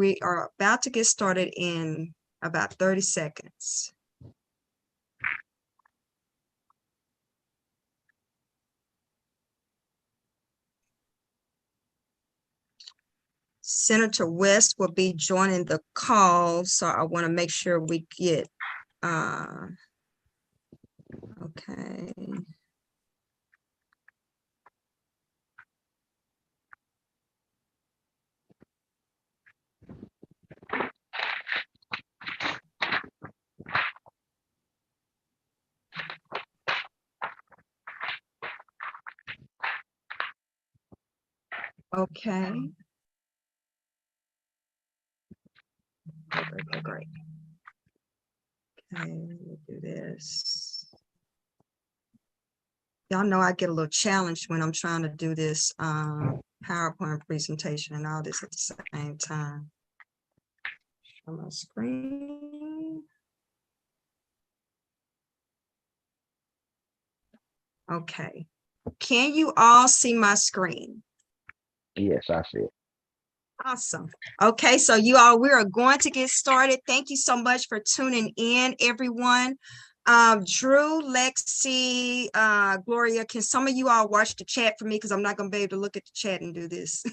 We are about to get started in about 30 seconds. Senator West will be joining the call, so I want to make sure we get, okay. Okay. Great. Okay, we'll do this. Y'all know I get a little challenged when I'm trying to do this PowerPoint presentation and all this at the same time. On my screen. Okay. Can you all see my screen? Yes, I see it. Awesome. Okay, so you all, we are going to get started. Thank you so much for tuning in, everyone. Drew, Lexi, Gloria, can some of you all watch the chat for me? Because I'm not going to be able to look at the chat and do this.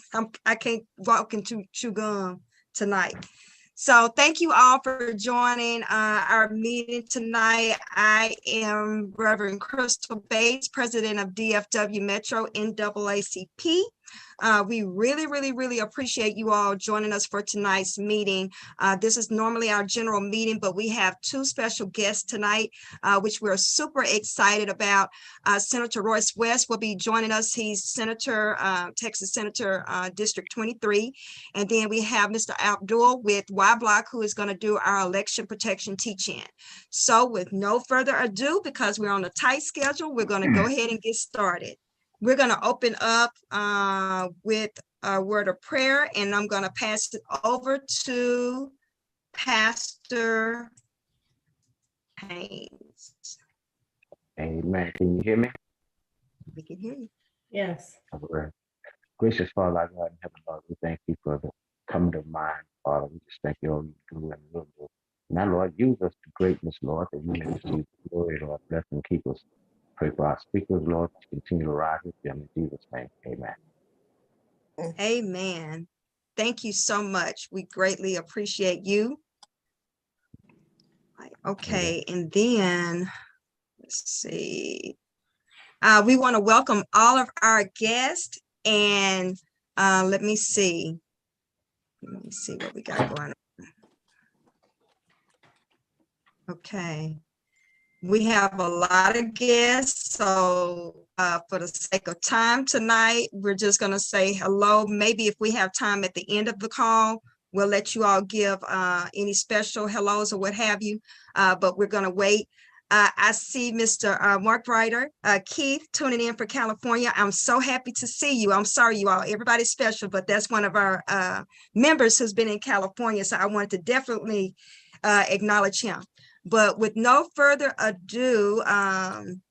I can't walk into chew gum tonight. So thank you all for joining our meeting tonight. I am Reverend Crystal Bates, President of DFW Metro NAACP. We really appreciate you all joining us for tonight's meeting. This is normally our general meeting, but we have two special guests tonight, which we're super excited about. Senator Royce West will be joining us. He's Senator, Texas Senator District 23. And then we have Mr. Abdul with Y Block, who is going to do our election protection teach-in. So with no further ado, because we're on a tight schedule, we're going to go ahead and get started. We're going to open up with a word of prayer, and I'm going to pass it over to Pastor Haynes. Amen. Can you hear me? We can hear you. Yes. All right. Gracious Father, our God in heaven, Lord, we thank you for the coming to mind, Father. We just thank you all you do and will do. Now, Lord, use us to greatness, Lord, that we may receive glory, Lord. Bless and keep us. Pray for our speakers, Lord, to continue to rise with them in Jesus' name. Amen. Amen. Thank you so much. We greatly appreciate you. Okay, and then let's see. We want to welcome all of our guests, and let me see. Let me see what we got going on. Okay. We have a lot of guests, so for the sake of time tonight, we're just going to say hello. Maybe if we have time at the end of the call, we'll let you all give any special hellos or what have you, but we're going to wait. I see Mr. Mark Ryder, Keith, tuning in for California. I'm so happy to see you. I'm sorry, you all, everybody's special, but that's one of our members who's been in California, so I wanted to definitely acknowledge him. But with no further ado, and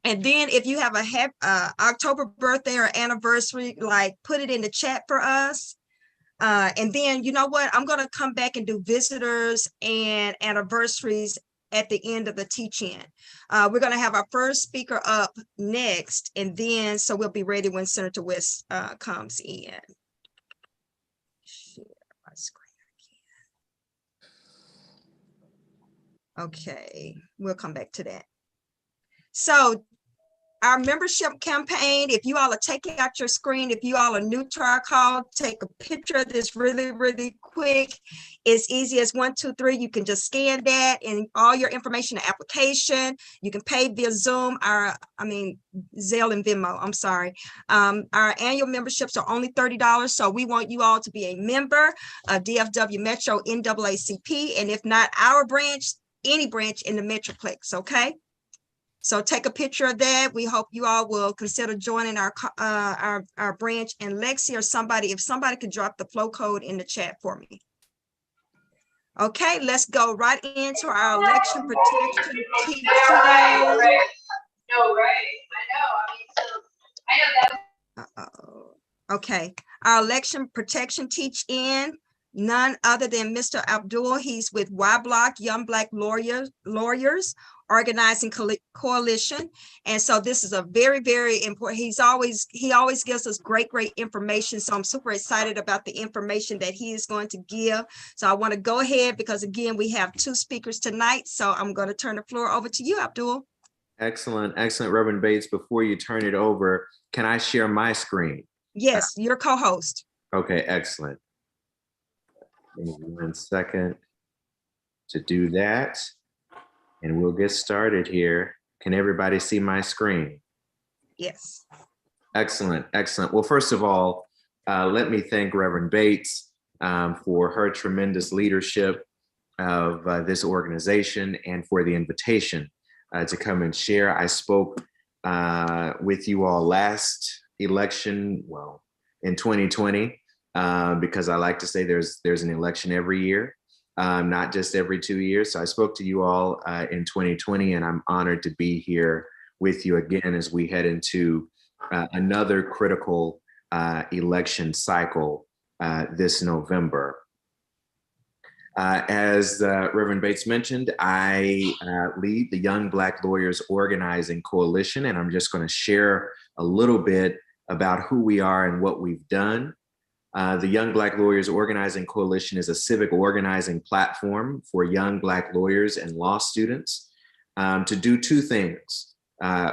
then if you have a October birthday or anniversary, like put it in the chat for us. And then, you know what, I'm going to come back and do visitors and anniversaries at the end of the teach-in. We're going to have our first speaker up next, and then so we'll be ready when Senator West comes in. Share my screen. Okay, we'll come back to that. So our membership campaign, if you all are taking out your screen, if you all are new to our call, take a picture of this really quick. It's easy as 1, 2, 3. You can just scan that and all your information, the application. You can pay via Zoom, Zelle and Venmo, I'm sorry. Our annual memberships are only $30. So we want you all to be a member of DFW Metro NAACP. And if not our branch, any branch in the Metroplex, okay? So take a picture of that. We hope you all will consider joining our branch. And Lexi or somebody, if somebody could drop the flow code in the chat for me. Okay, let's go right into our election protection teaching. No, right? I know that. Okay, our election protection teach-in. none other than Mr. Abdul. He's with Y Block, Young Black Lawyers Organizing Coalition. And so this is a very, very important, he always gives us great information. So I'm super excited about the information that he is going to give. So I want to go ahead because again, we have 2 speakers tonight. So I'm going to turn the floor over to you, Abdul. Excellent, Reverend Bates. Before you turn it over, can I share my screen? Yes, your co-host. Okay, excellent. Give me 1 second to do that, and we'll get started here. Can everybody see my screen? Yes. Excellent. Well, first of all, let me thank Reverend Bates for her tremendous leadership of this organization and for the invitation to come and share. I spoke with you all last election, well, in 2020, because I like to say there's an election every year, not just every 2 years. So I spoke to you all in 2020, and I'm honored to be here with you again as we head into another critical election cycle this November. As Reverend Bates mentioned, I lead the Young Black Lawyers Organizing Coalition, and I'm just going to share a little bit about who we are and what we've done. The Young Black Lawyers Organizing Coalition is a civic organizing platform for young Black lawyers and law students to do 2 things.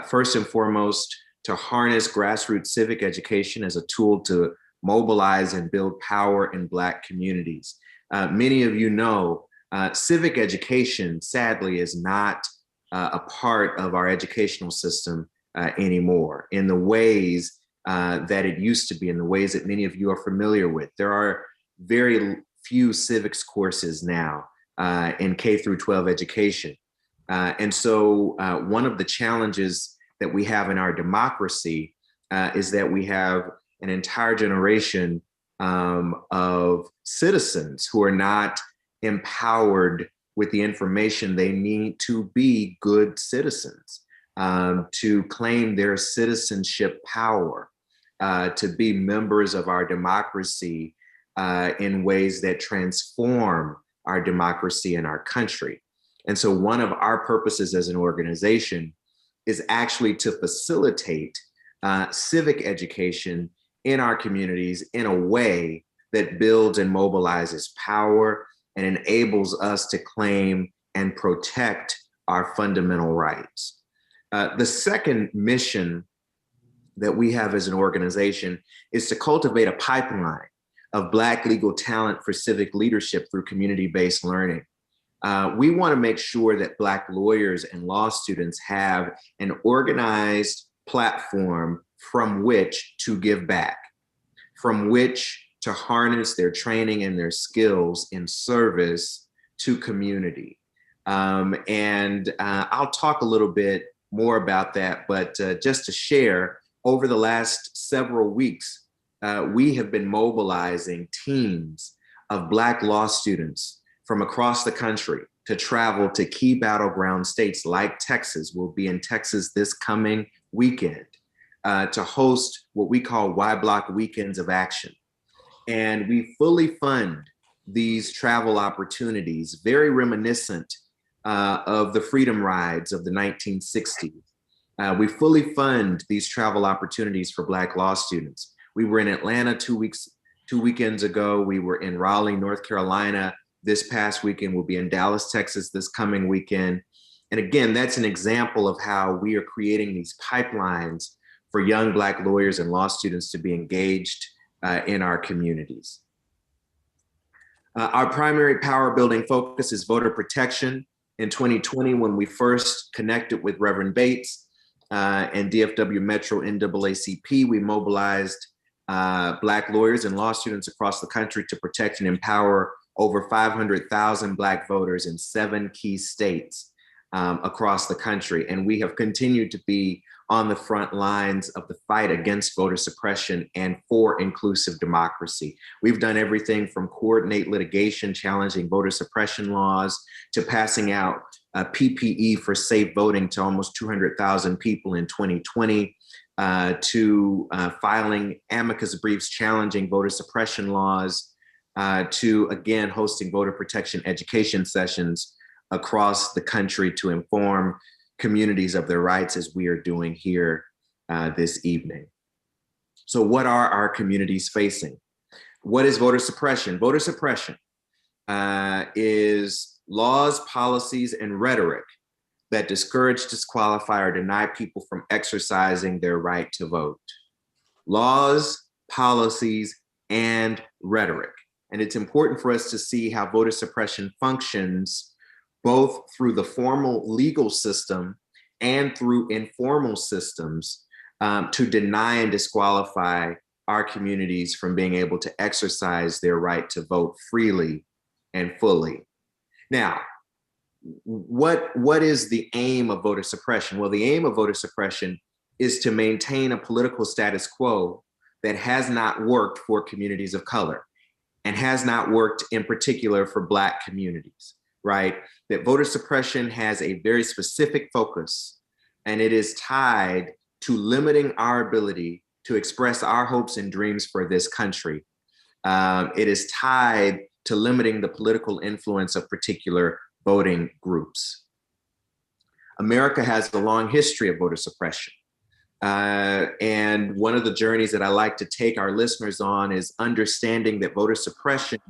First and foremost, to harness grassroots civic education as a tool to mobilize and build power in Black communities. Many of you know civic education, sadly, is not a part of our educational system anymore in the ways that it used to be, in the ways that many of you are familiar with. There are very few civics courses now in K through 12 education. And so one of the challenges that we have in our democracy is that we have an entire generation of citizens who are not empowered with the information they need to be good citizens, to claim their citizenship power, to be members of our democracy in ways that transform our democracy and our country. And so one of our purposes as an organization is actually to facilitate civic education in our communities in a way that builds and mobilizes power and enables us to claim and protect our fundamental rights. The second mission that we have as an organization is to cultivate a pipeline of Black legal talent for civic leadership through community-based learning. We want to make sure that Black lawyers and law students have an organized platform from which to give back, from which to harness their training and their skills in service to community. And I'll talk a little bit more about that, but just to share, over the last several weeks, we have been mobilizing teams of Black law students from across the country to travel to key battleground states like Texas. We'll be in Texas this coming weekend to host what we call Y Block Weekends of Action. And we fully fund these travel opportunities, very reminiscent of the freedom rides of the 1960s. We fully fund these travel opportunities for Black law students. We were in Atlanta 2 weekends ago. We were in Raleigh, North Carolina this past weekend. We'll be in Dallas, Texas this coming weekend. And again, that's an example of how we are creating these pipelines for young Black lawyers and law students to be engaged in our communities. Our primary power building focus is voter protection. In 2020, when we first connected with Reverend Bates and DFW Metro NAACP, we mobilized Black lawyers and law students across the country to protect and empower over 500,000 Black voters in 7 key states across the country. And we have continued to be on the front lines of the fight against voter suppression and for inclusive democracy. We've done everything from coordinate litigation challenging voter suppression laws to passing out PPE for safe voting to almost 200,000 people in 2020, to filing amicus briefs challenging voter suppression laws, to, again, hosting voter protection education sessions across the country to inform communities of their rights, as we are doing here this evening. So what are our communities facing? What is voter suppression? Voter suppression is laws, policies, and rhetoric that discourage, disqualify, or deny people from exercising their right to vote. Laws, policies, and rhetoric. And it's important for us to see how voter suppression functions both through the formal legal system and through informal systems to deny and disqualify our communities from being able to exercise their right to vote freely and fully. Now, what is the aim of voter suppression? Well, the aim of voter suppression is to maintain a political status quo that has not worked for communities of color and has not worked in particular for Black communities, right? That voter suppression has a very specific focus, and it is tied to limiting our ability to express our hopes and dreams for this country. It is tied to limiting the political influence of particular voting groups. America has a long history of voter suppression. And one of the journeys that I like to take our listeners on is understanding that voter suppression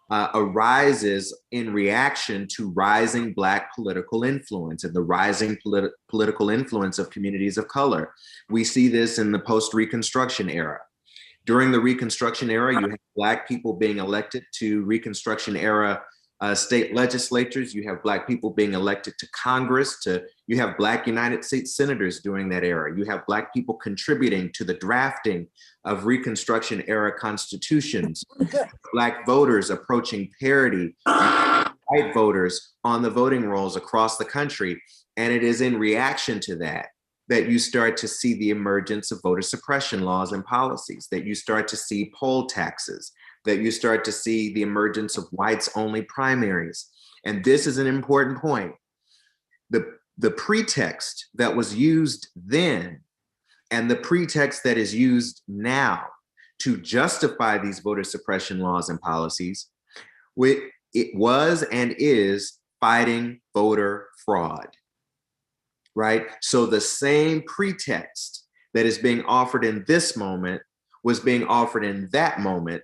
arises in reaction to rising Black political influence and the rising political influence of communities of color. We see this in the post-Reconstruction era. During the Reconstruction era, you have Black people being elected to Reconstruction era state legislatures. You have Black people being elected to Congress. You have Black United States senators during that era. You have Black people contributing to the drafting of Reconstruction era constitutions. Black voters approaching parity, white voters on the voting rolls across the country. And it is in reaction to that that you start to see the emergence of voter suppression laws and policies, that you start to see poll taxes, that you start to see the emergence of whites-only primaries. And this is an important point. The pretext that was used then and the pretext that is used now to justify these voter suppression laws and policies, it was and is fighting voter fraud, right? So the same pretext that is being offered in this moment was being offered in that moment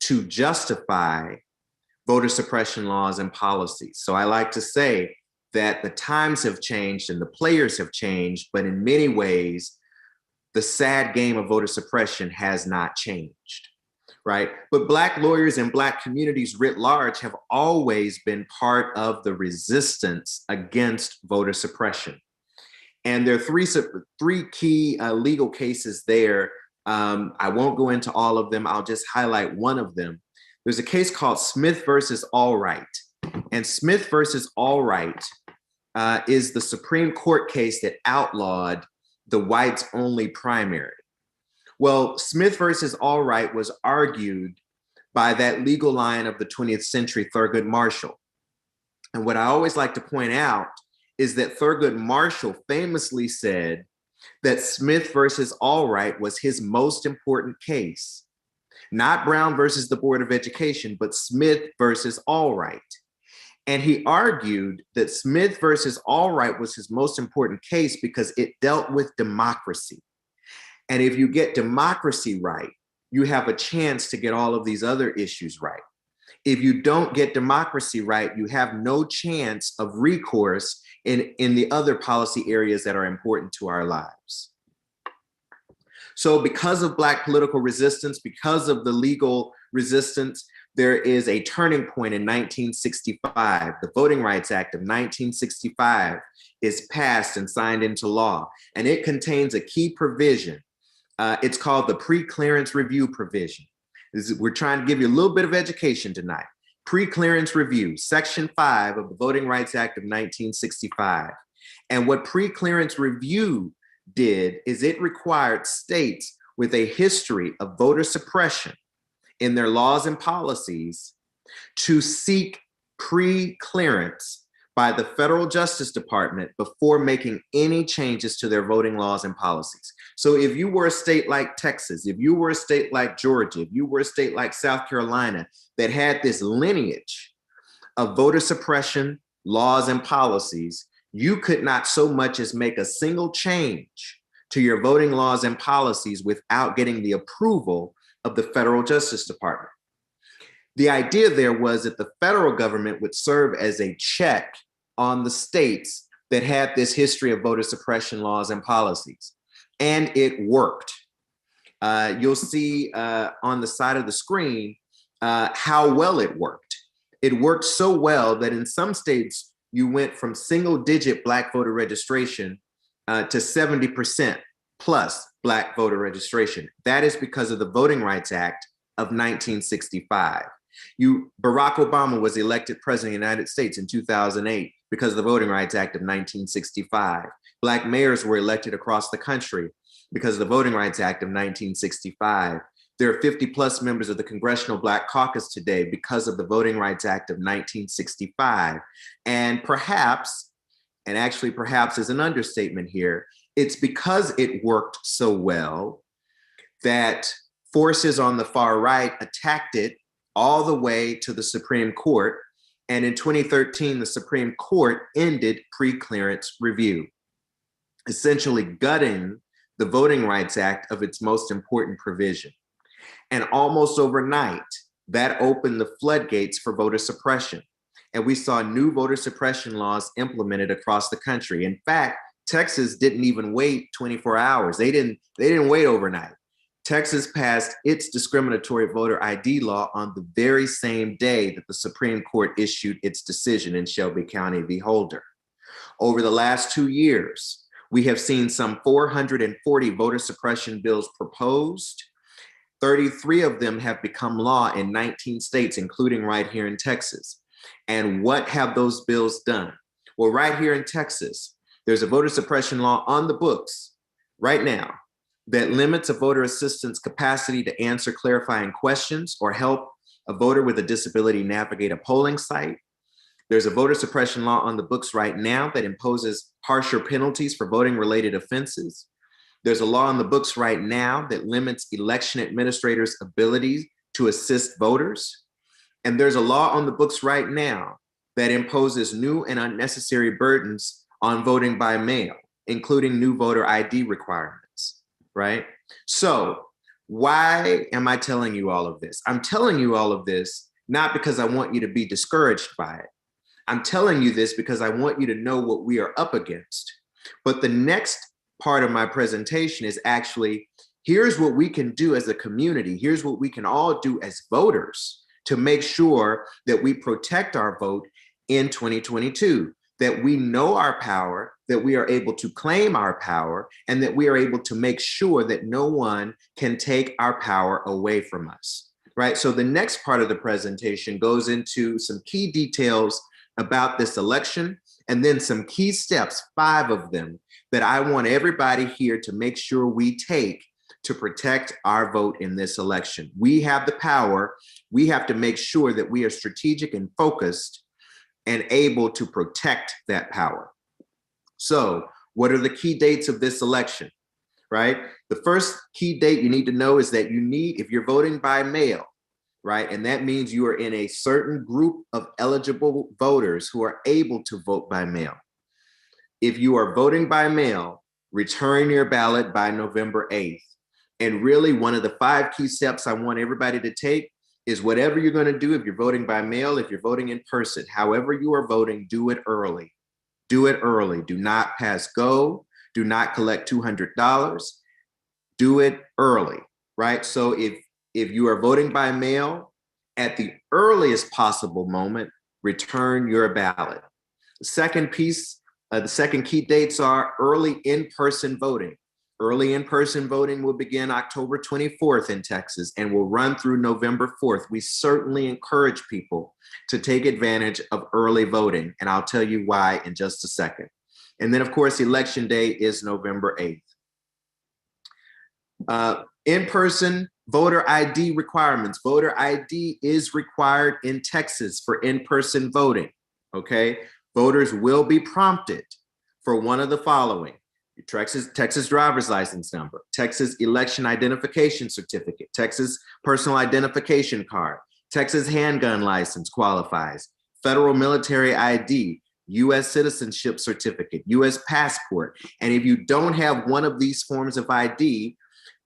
to justify voter suppression laws and policies. So I like to say that the times have changed and the players have changed, but in many ways, the sad game of voter suppression has not changed, right? But Black lawyers and Black communities writ large have always been part of the resistance against voter suppression. And there are three key legal cases there. I won't go into all of them. I'll just highlight one of them. There's a case called Smith versus Allwright. And Smith versus Allwright is the Supreme Court case that outlawed the whites-only primary. Well, Smith versus Allwright was argued by that legal line of the 20th century, Thurgood Marshall. And what I always like to point out is that Thurgood Marshall famously said that Smith versus Allwright was his most important case. Not Brown versus the Board of Education, but Smith versus Allwright. And he argued that Smith versus Allwright was his most important case because it dealt with democracy. And if you get democracy right, you have a chance to get all of these other issues right. If you don't get democracy right, you have no chance of recourse in the other policy areas that are important to our lives. So because of Black political resistance, because of the legal resistance, there is a turning point in 1965. The Voting Rights Act of 1965 is passed and signed into law, and it contains a key provision. It's called the Pre-Clearance Review Provision. We're trying to give you a little bit of education tonight. Pre-Clearance Review, Section 5 of the Voting Rights Act of 1965. And what Pre-Clearance Review did is it required states with a history of voter suppression in their laws and policies to seek pre-clearance by the federal Justice Department before making any changes to their voting laws and policies. So if you were a state like Texas, if you were a state like Georgia, if you were a state like South Carolina that had this lineage of voter suppression laws and policies, you could not so much as make a single change to your voting laws and policies without getting the approval of the federal Justice Department. The idea there was that the federal government would serve as a check on the states that had this history of voter suppression laws and policies. And it worked. You'll see on the side of the screen how well it worked. It worked so well that in some states, you went from single-digit Black voter registration to 70% plus Black voter registration. That is because of the Voting Rights Act of 1965. Barack Obama was elected president of the United States in 2008 because of the Voting Rights Act of 1965. Black mayors were elected across the country because of the Voting Rights Act of 1965. There are 50 plus members of the Congressional Black Caucus today because of the Voting Rights Act of 1965. And perhaps, and actually perhaps is an understatement here, it's because it worked so well that forces on the far right attacked it all the way to the Supreme Court. And in 2013, the Supreme Court ended pre-clearance review, essentially gutting the Voting Rights Act of its most important provision. And almost overnight, that opened the floodgates for voter suppression. And we saw new voter suppression laws implemented across the country. In fact, Texas didn't even wait 24 hours. They didn't wait overnight. Texas passed its discriminatory voter ID law on the very same day that the Supreme Court issued its decision in Shelby County v. Holder. Over the last 2 years, we have seen some 440 voter suppression bills proposed. 33 of them have become law in 19 states, including right here in Texas. And what have those bills done? Well, right here in Texas, there's a voter suppression law on the books right now that limits a voter assistant's capacity to answer clarifying questions or help a voter with a disability navigate a polling site. There's a voter suppression law on the books right now that imposes harsher penalties for voting-related offenses. There's a law on the books right now that limits election administrators' ability to assist voters. And there's a law on the books right now that imposes new and unnecessary burdens on voting by mail, including new voter ID requirements, right? So why am I telling you all of this? I'm telling you all of this not because I want you to be discouraged by it. I'm telling you this because I want you to know what we are up against. But the next part of my presentation is actually, here's what we can do as a community. Here's what we can all do as voters to make sure that we protect our vote in 2022, that we know our power, that we are able to claim our power, and that we are able to make sure that no one can take our power away from us, right? So the next part of the presentation goes into some key details about this election, and then some key steps, 5 of them, that I want everybody here to make sure we take to protect our vote in this election. We have the power. We have to make sure that we are strategic and focused and able to protect that power. So what are the key dates of this election, right? The first key date you need to know is that you need, if you're voting by mail, right? And that means you are in a certain group of eligible voters who are able to vote by mail. If you are voting by mail, return your ballot by November 8th. And really one of the 5 key steps I want everybody to take is whatever you're going to do, if you're voting by mail, if you're voting in person, however you are voting, do it early. Do it early. Do not pass go. Do not collect $200. Do it early, right? So if you are voting by mail, at the earliest possible moment, return your ballot. The second piece, the second key dates are early in-person voting. Early in-person voting will begin October 24th in Texas and will run through November 4th. We certainly encourage people to take advantage of early voting, and I'll tell you why in just a second. And then, of course, Election Day is November 8th. In-person voter ID requirements. Voter ID is required in Texas for in-person voting, okay? voters will be prompted for one of the following: your Texas driver's license number, Texas election identification certificate, Texas personal identification card, Texas handgun license qualifies, federal military ID, U.S. citizenship certificate, U.S. passport. And if you don't have one of these forms of ID,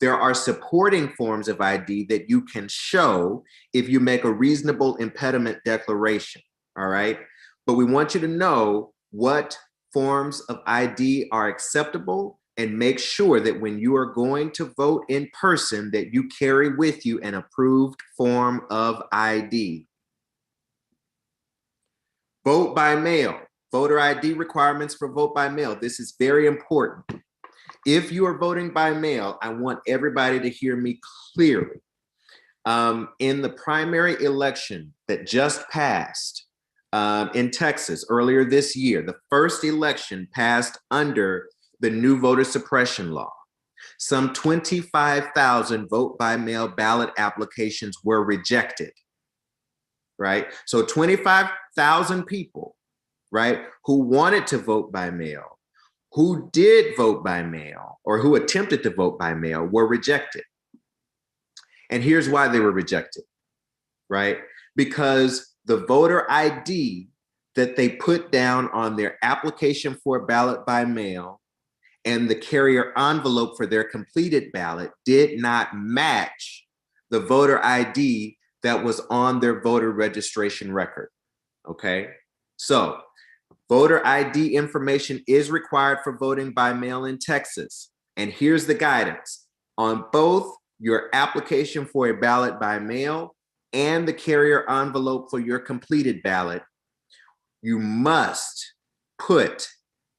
there are supporting forms of ID that you can show if you make a reasonable impediment declaration, all right? But we want you to know what forms of ID are acceptable, and make sure that when you are going to vote in person that you carry with you an approved form of ID. Vote by mail, voter ID requirements for vote by mail. This is very important. If you are voting by mail, I want everybody to hear me clearly. In the primary election that just passed in Texas earlier this year, the first election passed under the new voter suppression law. Some 25,000 vote by mail ballot applications were rejected, right? So 25,000 people, right, who wanted to vote by mail, who did vote by mail, or who attempted to vote by mail, were rejected. And here's why they were rejected, right? Because the voter ID that they put down on their application for a ballot by mail and the carrier envelope for their completed ballot did not match the voter ID that was on their voter registration record, okay? So voter ID information is required for voting by mail in Texas. And here's the guidance. On both your application for a ballot by mail and the carrier envelope for your completed ballot, you must put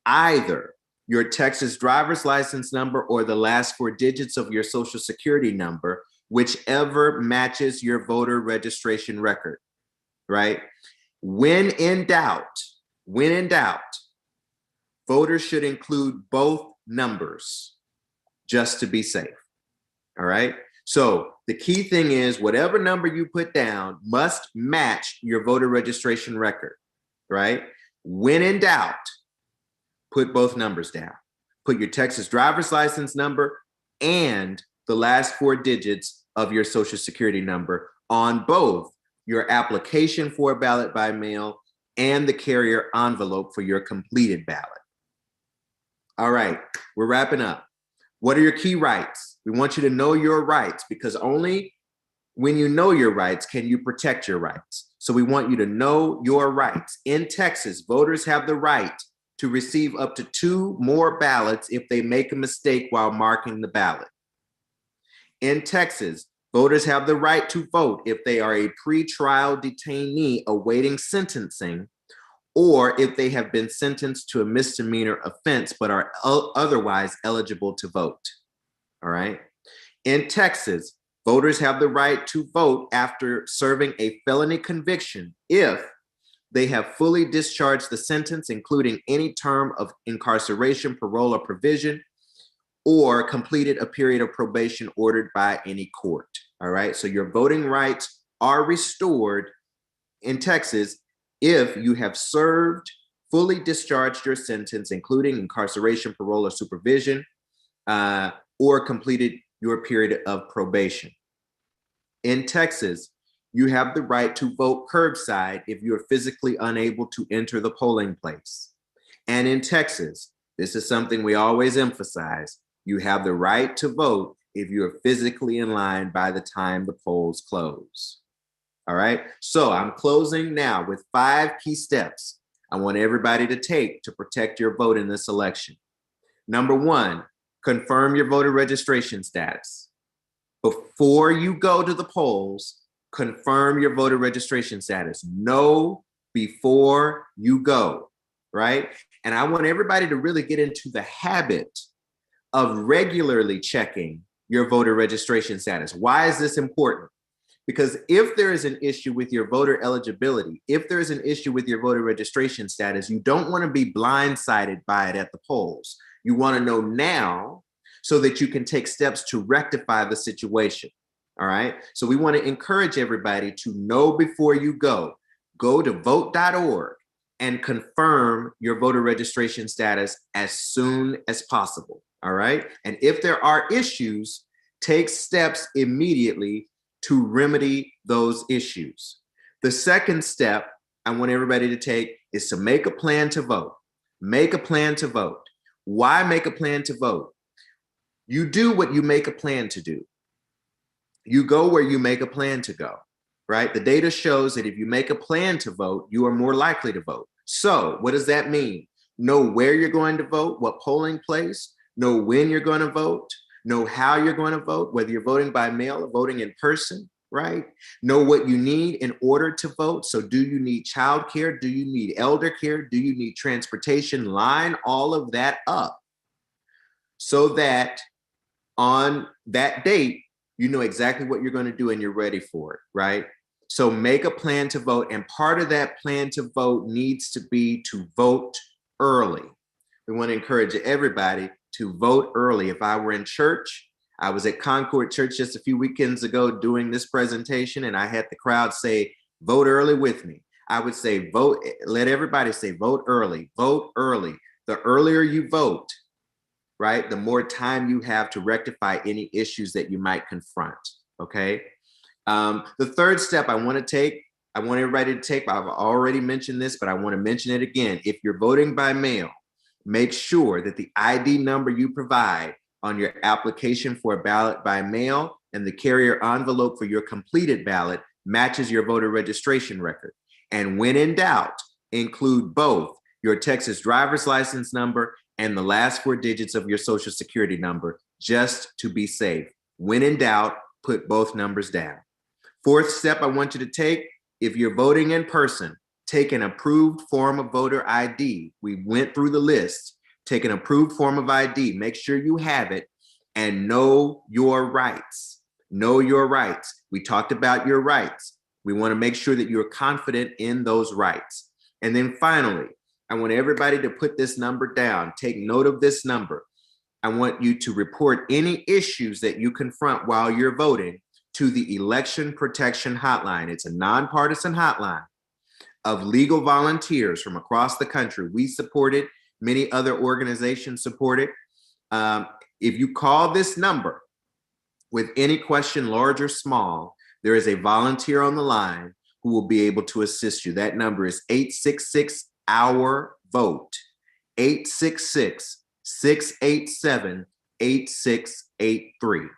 either your Texas driver's license number or the last 4 digits of your social security number, whichever matches your voter registration record, right? When in doubt, voters should include both numbers just to be safe, all right? So the key thing is whatever number you put down must match your voter registration record, right? When in doubt, put both numbers down. Put your Texas driver's license number and the last 4 digits of your social security number on both your application for a ballot by mail and the carrier envelope for your completed ballot. All right, we're wrapping up. What are your key rights? We want you to know your rights, because only when you know your rights can you protect your rights. So we want you to know your rights. In Texas, voters have the right to receive up to 2 more ballots if they make a mistake while marking the ballot. In Texas, voters have the right to vote if they are a pretrial detainee awaiting sentencing, or if they have been sentenced to a misdemeanor offense but are otherwise eligible to vote. All right. In Texas, voters have the right to vote after serving a felony conviction if they have fully discharged the sentence, including any term of incarceration, parole, or provision, or completed a period of probation ordered by any court. All right. So your voting rights are restored in Texas if you have served, fully discharged your sentence, including incarceration, parole, or supervision, or completed your period of probation. In Texas, you have the right to vote curbside if you are physically unable to enter the polling place. And in Texas, this is something we always emphasize, you have the right to vote if you are physically in line by the time the polls close. All right, so I'm closing now with 5 key steps I want everybody to take to protect your vote in this election. Number 1, confirm your voter registration status. Before you go to the polls, confirm your voter registration status. Know before you go, right? And I want everybody to really get into the habit of regularly checking your voter registration status. Why is this important? Because if there is an issue with your voter eligibility, if there is an issue with your voter registration status, you don't want to be blindsided by it at the polls. You want to know now so that you can take steps to rectify the situation. All right. So we want to encourage everybody to know before you go. Go to vote.org and confirm your voter registration status as soon as possible. All right. And if there are issues, take steps immediately to remedy those issues. The second step I want everybody to take is to make a plan to vote. Make a plan to vote. Why make a plan to vote? You do what you make a plan to do. You go where you make a plan to go, right? The data shows that if you make a plan to vote, you are more likely to vote. So what does that mean? Know where you're going to vote, what polling place, know when you're going to vote, know how you're going to vote, whether you're voting by mail or voting in person, right? Know what you need in order to vote. So do you need childcare? Do you need elder care? Do you need transportation? Line all of that up so that on that date, you know exactly what you're going to do and you're ready for it, right? So make a plan to vote. And part of that plan to vote needs to be to vote early. We want to encourage everybody to vote early. If I were in church, I was at Concord Church just a few weekends ago doing this presentation, and I had the crowd say, vote early with me. I would say, vote, let everybody say, vote early, vote early. The earlier you vote, right, the more time you have to rectify any issues that you might confront, okay? The third step I want everybody to take, I've already mentioned this, but I want to mention it again. If you're voting by mail, make sure that the ID number you provide on your application for a ballot by mail and the carrier envelope for your completed ballot matches your voter registration record. And when in doubt, include both your Texas driver's license number and the last 4 digits of your social security number, just to be safe. When in doubt, put both numbers down. Fourth step I want you to take, if you're voting in person, take an approved form of voter ID. We went through the list. Take an approved form of ID. Make sure you have it and know your rights. Know your rights. We talked about your rights. We want to make sure that you're confident in those rights. And then finally, I want everybody to put this number down. Take note of this number. I want you to report any issues that you confront while you're voting to the Election Protection Hotline. It's a nonpartisan hotline of legal volunteers from across the country. We support it. Many other organizations support it. If you call this number with any question, large or small, there is a volunteer on the line who will be able to assist you. That number is 866-OUR-VOTE, 866-687-8683,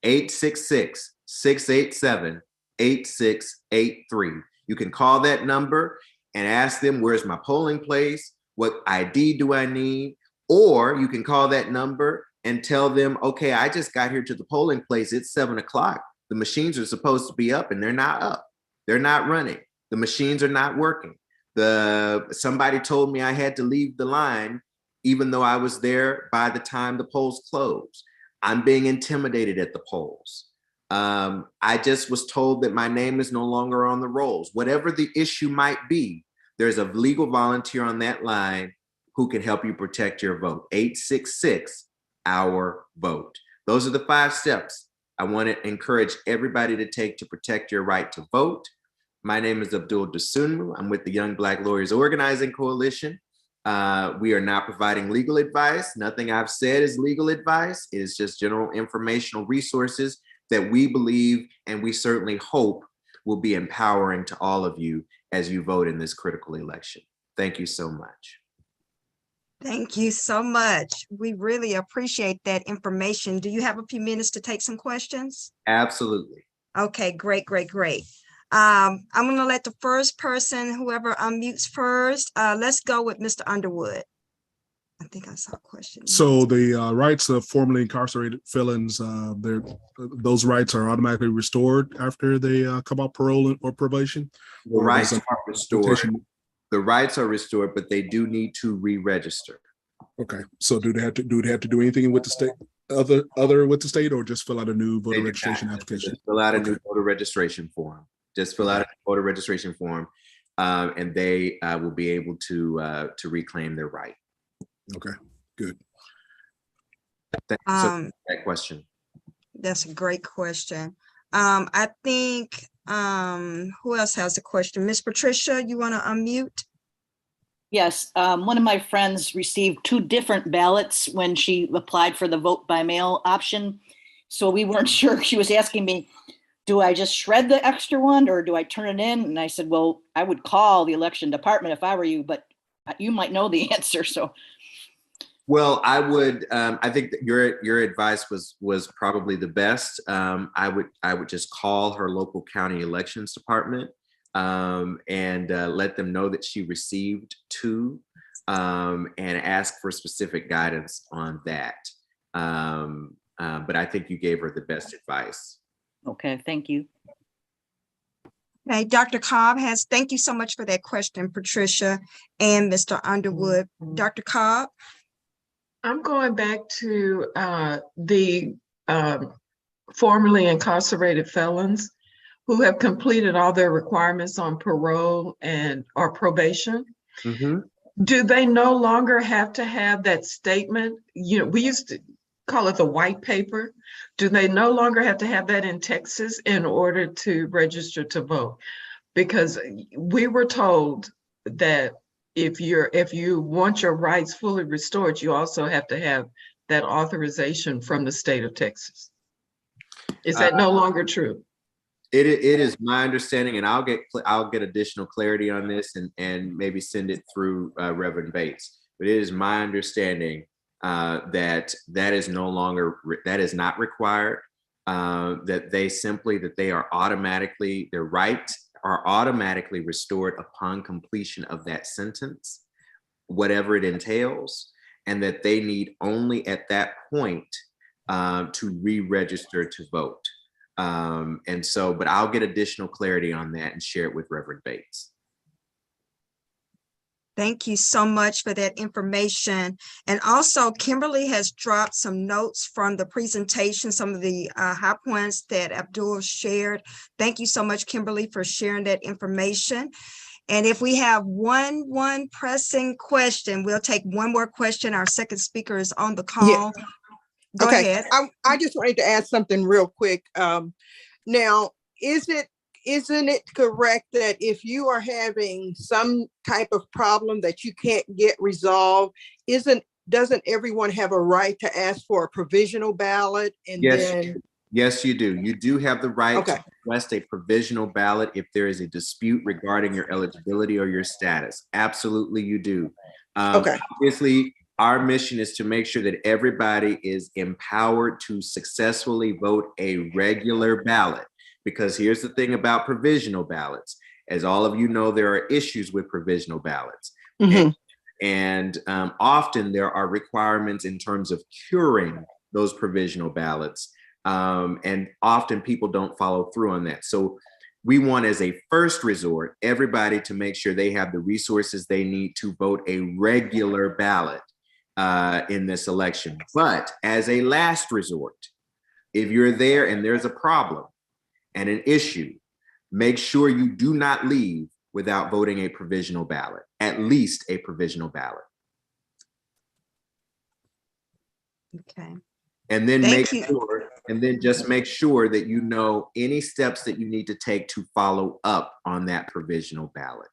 866-687-8683. You can call that number and ask them, where's my polling place? What ID do I need? Or you can call that number and tell them, okay, I just got here to the polling place. It's 7 o'clock. The machines are supposed to be up and they're not up. They're not running. The machines are not working. Somebody told me I had to leave the line even though I was there by the time the polls closed. I'm being intimidated at the polls. I just was told that my name is no longer on the rolls. Whatever the issue might be, there's a legal volunteer on that line who can help you protect your vote. 866-OUR-VOTE. Those are the 5 steps I want to encourage everybody to take to protect your right to vote. My name is Abdul Dasunmu. I'm with the Young Black Lawyers Organizing Coalition. We are not providing legal advice. Nothing I've said is legal advice. It is just general informational resources that we believe and we certainly hope will be empowering to all of you as you vote in this critical election. Thank you so much. Thank you so much. We really appreciate that information. Do you have a few minutes to take some questions? Absolutely. Okay, great. I'm going to let the first person, whoever unmutes first, let's go with Mr. Underwood. I think I saw a question. So the rights of formerly incarcerated felons, those rights are automatically restored after they come out parole or probation? The rights are restored. The rights are restored, but they do need to re-register. Okay. So do they have to do anything with the state, other with the state, or just fill out a new voter registration application? Just fill out a new voter registration form. Just fill out a voter registration form, and they will be able to reclaim their right. Okay, good. Thanks for that question. That's a great question. I think, who else has a question? Miss Patricia, you want to unmute? Yes, one of my friends received 2 different ballots when she applied for the vote by mail option. So we weren't sure. She was asking me, do I just shred the extra one or do I turn it in? And I said, well, I would call the election department if I were you, but you might know the answer. So Well, I would. I think that your advice was probably the best. I would just call her local county elections department and let them know that she received 2, and ask for specific guidance on that. But I think you gave her the best advice. okay, thank you. Okay, Dr. Cobb thank you so much for that question, Patricia and Mr. Underwood. Dr. Cobb? I'm going back to the formerly incarcerated felons who have completed all their requirements on parole or probation. Mm-hmm. Do they no longer have to have that statement? You know, we used to call it the white paper. Do they no longer have to have that in Texas in order to register to vote? Because we were told that if you want your rights fully restored, you also have to have that authorization from the state of Texas. Is that no longer true? It is my understanding, and I'll get additional clarity on this and maybe send it through Reverend Bates. But it is my understanding that is no longer that is not required. That they are automatically, their rights are automatically restored upon completion of that sentence, whatever it entails, and that they need only at that point to re-register to vote. But I'll get additional clarity on that and share it with Reverend Bates. Thank you so much for that information. And also, Kimberly has dropped some notes from the presentation, some of the high points that Abdul shared. Thank you so much, Kimberly, for sharing that information. And if we have one pressing question, we'll take one more question. Our second speaker is on the call. Yeah. Go ahead. I just wanted to ask something real quick. Now, isn't it correct that if you are having some type of problem that you can't get resolved, doesn't everyone have a right to ask for a provisional ballot? And Yes, you do. You do have the right to request a provisional ballot if there is a dispute regarding your eligibility or your status. Absolutely, you do. Obviously, our mission is to make sure that everybody is empowered to successfully vote a regular ballot. Because here's the thing about provisional ballots. As all of you know, there are issues with provisional ballots. Mm-hmm. And often there are requirements in terms of curing those provisional ballots. And often people don't follow through on that. So we want, as a first resort, everybody to make sure they have the resources they need to vote a regular ballot in this election. But as a last resort, if you're there and there's a problem and an issue, make sure you do not leave without voting a provisional ballot, at least a provisional ballot. Okay. And then just make sure that you know any steps that you need to take to follow up on that provisional ballot.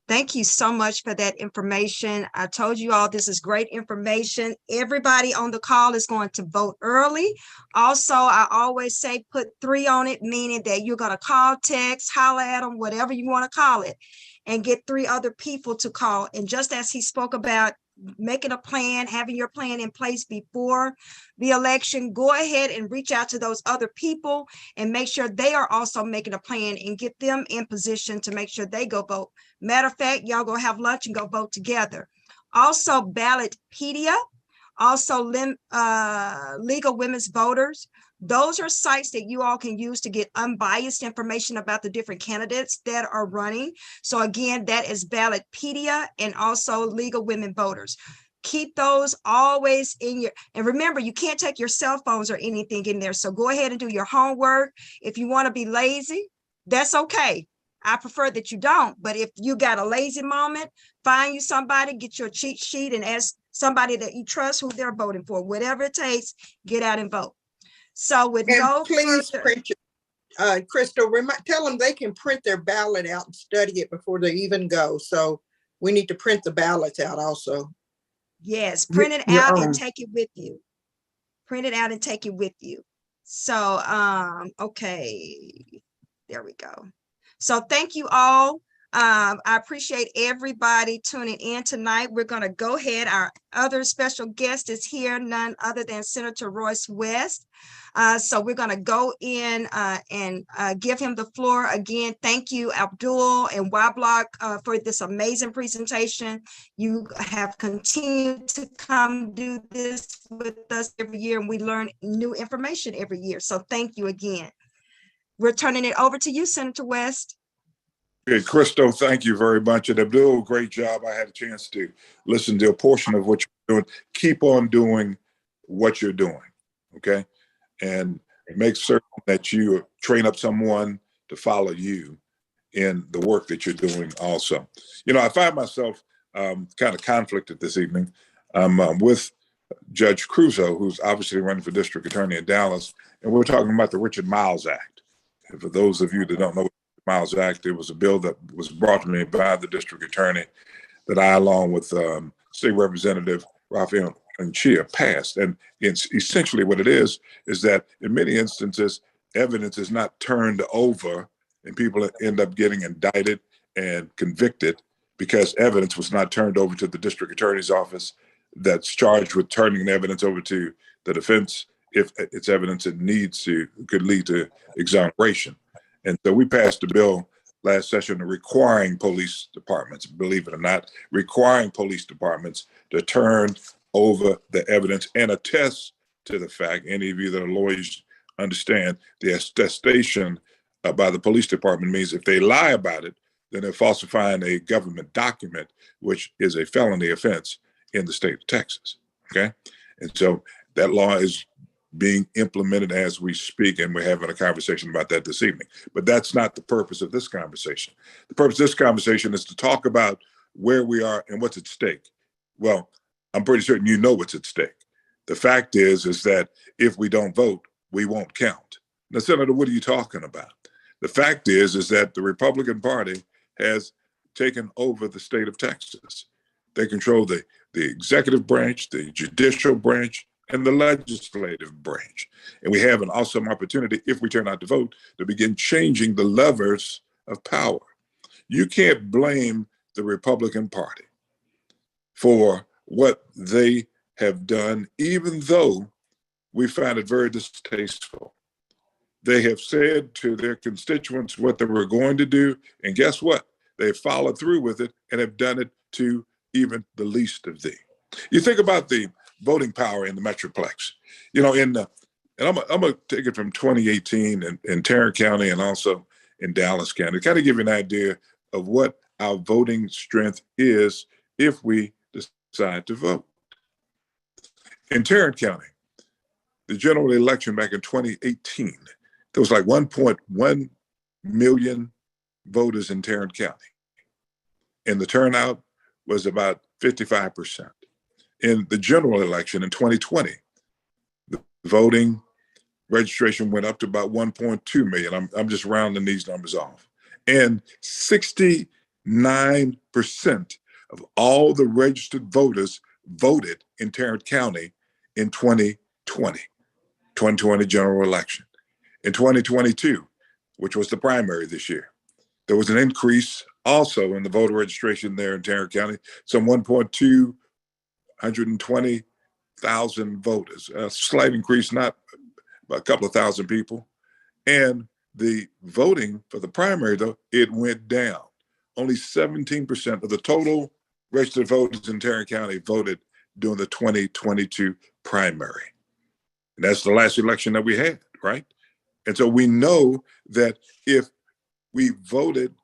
Thank you so much for that information. I told you all this is great information. Everybody on the call is going to vote early. Also, I always say put 3 on it, meaning that you're going to call, text, holler at them, whatever you want to call it, and get 3 other people to call. And just as he spoke about making a plan, having your plan in place before the election, go ahead and reach out to those other people and make sure they are also making a plan and get them in position to make sure they go vote. Matter of fact, y'all go have lunch and go vote together. Also, Ballotpedia, also Legal Women's Voters. Those are sites that you all can use to get unbiased information about the different candidates that are running. So again, that is Ballotpedia and also Legal Women Voters. Keep those always in your, and remember, you can't take your cell phones or anything in there. So go ahead and do your homework. If you want to be lazy, that's okay. I prefer that you don't, but if you got a lazy moment, find you somebody, get your cheat sheet and ask somebody that you trust who they're voting for. Whatever it takes, get out and vote. So with and no please further, print Crystal, tell them they can print their ballot out and study it before they even go. So we need to print the ballots out also. Yes, print it Your out own. and take it with you. Print it out and take it with you. So, okay, there we go. So thank you all. I appreciate everybody tuning in tonight. We're going to go ahead. Our other special guest is here, none other than Senator Royce West. So we're going to go in and give him the floor again. Thank you, Abdul and Wablock, for this amazing presentation. You have continued to come do this with us every year, and we learn new information every year. So thank you again. We're turning it over to you, Senator West. Okay, Crystal, thank you very much. And Abdul, great job. I had a chance to listen to a portion of what you're doing. Keep on doing what you're doing, okay? And make certain that you train up someone to follow you in the work that you're doing also. You know, I find myself kind of conflicted this evening. I'm with Judge Crusoe, who's obviously running for district attorney in Dallas, and we're talking about the Richard Miles Act. And for those of you that don't know, Miles Act, it was a bill that was brought to me by the district attorney that I, along with State Representative Raphael and Chia, passed. And it's essentially what it is that in many instances, evidence is not turned over and people end up getting indicted and convicted because evidence was not turned over to the district attorney's office that's charged with turning the evidence over to the defense if it's evidence that could lead to exoneration. And so we passed a bill last session requiring police departments, believe it or not, requiring police departments to turn over the evidence and attest to the fact, any of you that are lawyers understand, the attestation by the police department means if they lie about it, then they're falsifying a government document, which is a felony offense in the state of Texas, okay? And so that law is being implemented as we speak, and we're having a conversation about that this evening. But that's not the purpose of this conversation. The purpose of this conversation is to talk about where we are and what's at stake. Well, I'm pretty certain you know what's at stake. The fact is that if we don't vote, we won't count. Now, Senator, what are you talking about? The fact is that the Republican Party has taken over the state of Texas. They control the executive branch, the judicial branch, and the legislative branch. And we have an awesome opportunity, if we turn out to vote, to begin changing the levers of power. You can't blame the Republican Party for what they have done, even though we find it very distasteful. They have said to their constituents what they were going to do, and guess what? They followed through with it and have done it to even the least of thee. You think about the voting power in the Metroplex. You know, and I'm gonna take it from 2018 in Tarrant County and also in Dallas County, to kind of give you an idea of what our voting strength is if we decide to vote. In Tarrant County, the general election back in 2018, there was like 1.1 million voters in Tarrant County. And the turnout was about 55%. In the general election in 2020, the voting registration went up to about 1.2 million. I'm just rounding these numbers off. And 69% of all the registered voters voted in Tarrant County in 2020 general election. In 2022, which was the primary this year, there was an increase also in the voter registration there in Tarrant County, some 120,000 voters, a slight increase, not a couple of thousand people. And the voting for the primary, though, it went down. Only 17% of the total registered voters in Tarrant County voted during the 2022 primary. And that's the last election that we had, right? And so we know that if we voted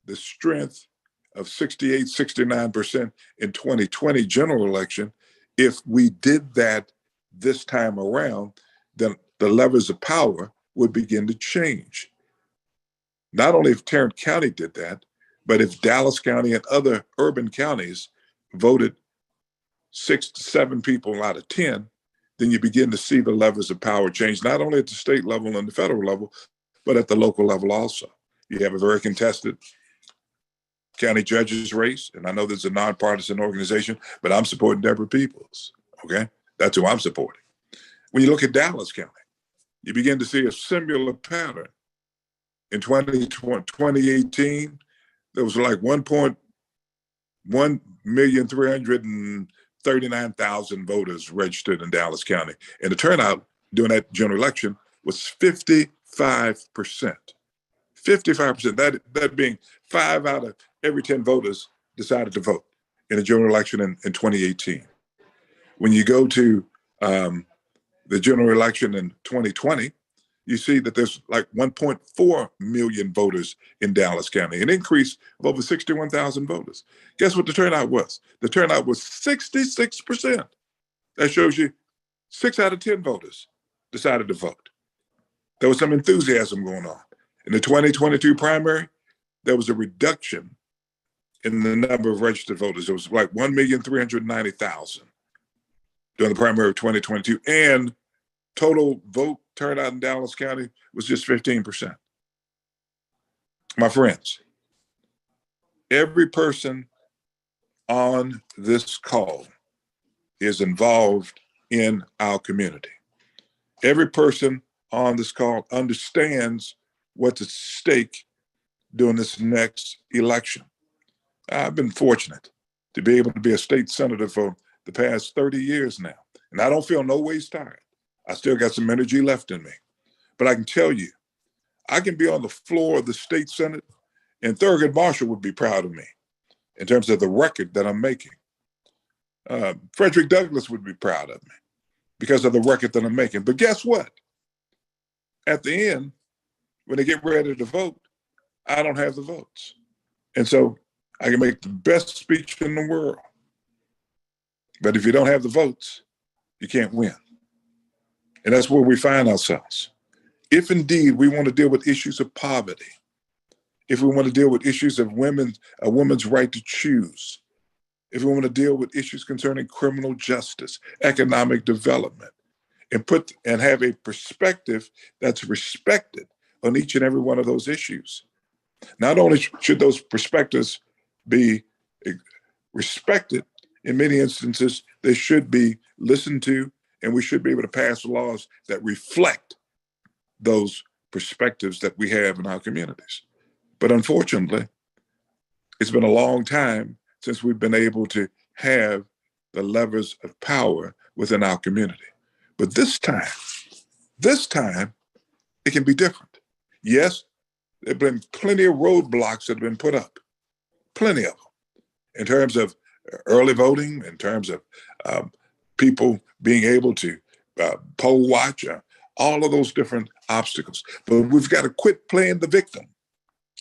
the strength of 68, 69% in 2020 general election, if we did that this time around, then the levers of power would begin to change. Not only if Tarrant County did that, but if Dallas County and other urban counties voted 6 to 7 people out of 10, then you begin to see the levers of power change, not only at the state level and the federal level, but at the local level also. You have a very contested county judges race, and I know there's a nonpartisan organization, but I'm supporting Deborah Peoples, okay? That's who I'm supporting. When you look at Dallas County, you begin to see a similar pattern. In 2018, there was like 1,339,000 voters registered in Dallas County. And the turnout during that general election was 55%. 55%, that being 5 out of every 10 voters decided to vote in a general election in 2018. When you go to the general election in 2020, you see that there's like 1.4 million voters in Dallas County, an increase of over 61,000 voters. Guess what the turnout was? The turnout was 66%. That shows you 6 out of 10 voters decided to vote. There was some enthusiasm going on. In the 2022 primary, there was a reduction in the number of registered voters. It was like 1,390,000 during the primary of 2022. And total vote turnout in Dallas County was just 15%. My friends, every person on this call is involved in our community. Every person on this call understands what's at stake during this next election. I've been fortunate to be able to be a state senator for the past 30 years now, and I don't feel no ways tired. I still got some energy left in me. But I can tell you, I can be on the floor of the state Senate, and Thurgood Marshall would be proud of me in terms of the record that I'm making. Frederick Douglass would be proud of me because of the record that I'm making. But guess what? At the end, when they get ready to vote, I don't have the votes. And so I can make the best speech in the world. But if you don't have the votes, you can't win. And that's where we find ourselves. If indeed we want to deal with issues of poverty, if we want to deal with issues of a woman's right to choose, if we want to deal with issues concerning criminal justice, economic development, and have a perspective that's respected on each and every one of those issues. Not only should those perspectives be respected, in many instances, they should be listened to, and we should be able to pass laws that reflect those perspectives that we have in our communities. But unfortunately, it's been a long time since we've been able to have the levers of power within our community. But this time, it can be different. Yes, there have been plenty of roadblocks that have been put up, plenty of them, in terms of early voting, in terms of people being able to poll watch, all of those different obstacles. But we've got to quit playing the victim.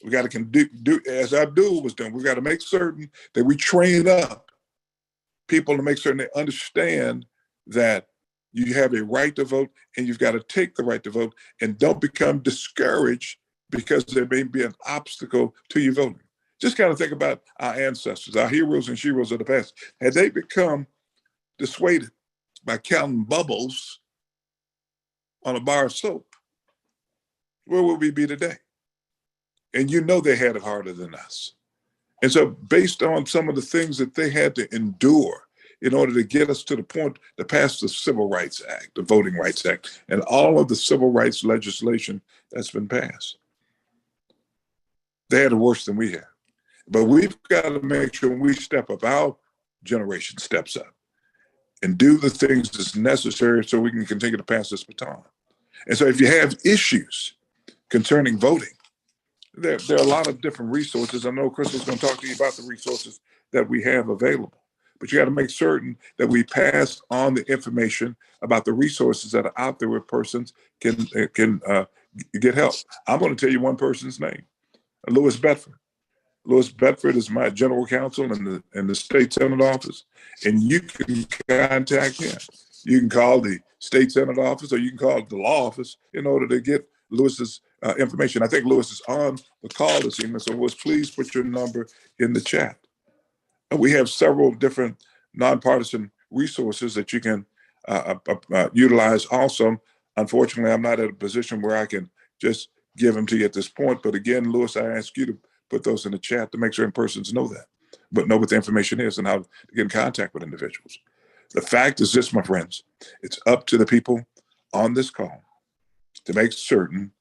We got to do as Abdul was doing. We've got to make certain that we train up people to make certain they understand that you have a right to vote, and you've got to take the right to vote, and don't become discouraged because there may be an obstacle to you voting. Just kind of think about our ancestors, our heroes and sheroes of the past. Had they become dissuaded by counting bubbles on a bar of soap, where would we be today? And you know they had it harder than us. And so based on some of the things that they had to endure in order to get us to the point to pass the Civil Rights Act, the Voting Rights Act, and all of the civil rights legislation that's been passed, they had it worse than we had. But we've got to make sure when we step up, our generation steps up and do the things that's necessary so we can continue to pass this baton. And so if you have issues concerning voting, there are a lot of different resources. I know Crystal's going to talk to you about the resources that we have available, but you got to make certain that we pass on the information about the resources that are out there where persons can get help. I'm going to tell you one person's name, Louis Bedford. Louis Bedford is my general counsel in the state senate office, and you can contact him. You can call the state senate office, or you can call the law office in order to get Louis's information. I think Louis is on the call this evening, so Louis, please put your number in the chat. And we have several different nonpartisan resources that you can utilize also. Unfortunately, I'm not at a position where I can just give them to you at this point. But again, Lewis, I ask you to put those in the chat to make certain persons know that, but know what the information is and how to get in contact with individuals. The fact is this, my friends, it's up to the people on this call to make certain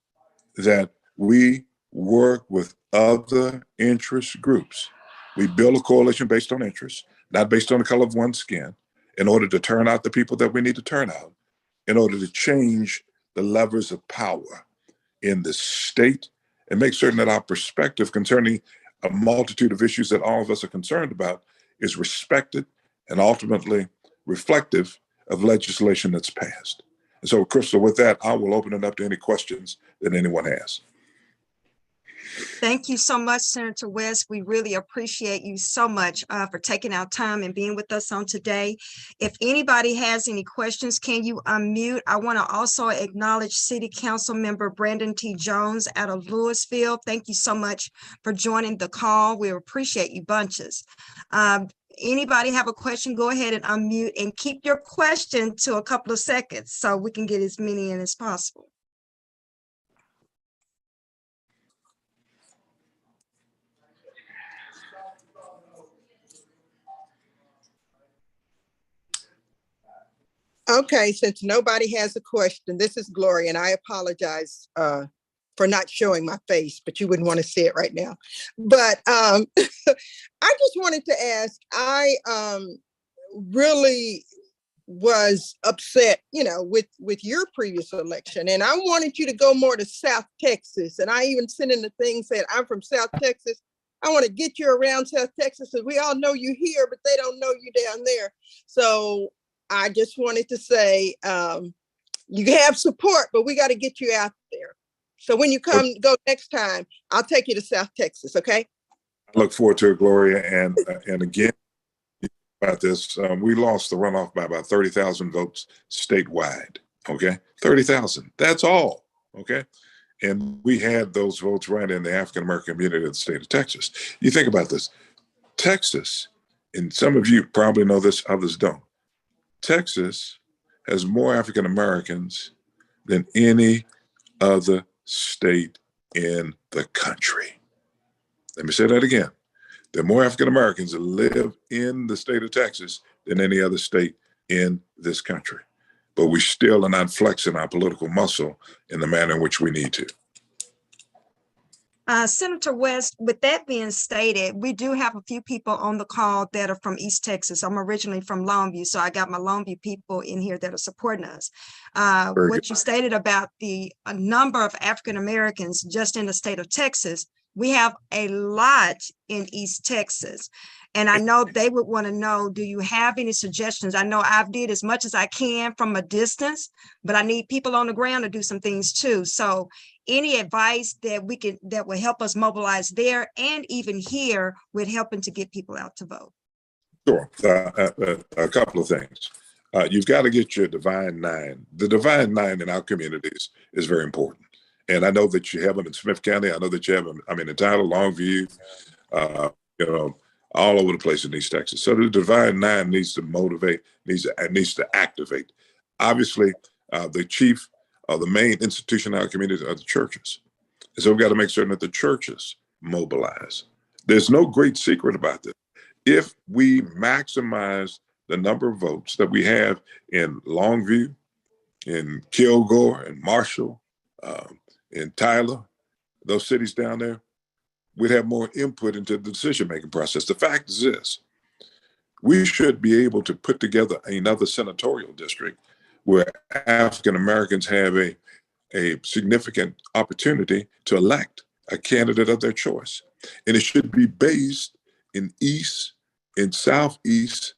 that we work with other interest groups. We build a coalition based on interest, not based on the color of one's skin, in order to turn out the people that we need to turn out, in order to change the levers of power in the state and make certain that our perspective concerning a multitude of issues that all of us are concerned about is respected and ultimately reflective of legislation that's passed. And so, Crystal, with that, I will open it up to any questions that anyone has. Thank you so much, Senator West. We really appreciate you so much for taking our time and being with us on today. If anybody has any questions, can you unmute? I want to also acknowledge City Council Member Brandon T. Jones out of Louisville. Thank you so much for joining the call. We appreciate you bunches. Anybody have a question, go ahead and unmute and keep your question to a couple of seconds so we can get as many in as possible. Okay, since nobody has a question, this is Gloria, and I apologize for not showing my face, but you wouldn't want to see it right now. But I just wanted to ask, I really was upset, with your previous election, and I wanted you to go more to South Texas. And I even sent in the thing said, I'm from South Texas. I want to get you around South Texas, because we all know you here, but they don't know you down there. So I just wanted to say, you have support, but we got to get you out there. So when you go next time, I'll take you to South Texas, okay? I look forward to it, Gloria. And again, about this, we lost the runoff by about 30,000 votes statewide, okay? 30,000, that's all, okay? And we had those votes right in the African-American community of the state of Texas. You think about this, Texas, and some of you probably know this, others don't. Texas has more African Americans than any other state in the country. Let me say that again. There are more African Americans that live in the state of Texas than any other state in this country. But we still are not flexing our political muscle in the manner in which we need to. Senator West, with that being stated, we do have a few people on the call that are from East Texas. I'm originally from Longview, so I got my Longview people in here that are supporting us. What you stated about the number of African Americans just in the state of Texas, we have a lot in East Texas. And I know they would want to know, do you have any suggestions? I know I've did as much as I can from a distance, but I need people on the ground to do some things too. So any advice that that will help us mobilize there and even here with helping to get people out to vote? Sure. A couple of things. You've got to get your Divine Nine. The Divine Nine in our communities is very important. And I know that you have them in Smith County. I know that you have them, in Tyler, Longview, all over the place in East Texas. So the Divine Nine needs to motivate, needs to activate. Obviously, the chief or the main institution in our community are the churches. And so we've got to make certain that the churches mobilize. There's no great secret about this. If we maximize the number of votes that we have in Longview, in Kilgore, and Marshall, in Tyler, those cities down there, we'd have more input into the decision-making process. The fact is this, we should be able to put together another senatorial district where African Americans have a significant opportunity to elect a candidate of their choice. And it should be based in Southeast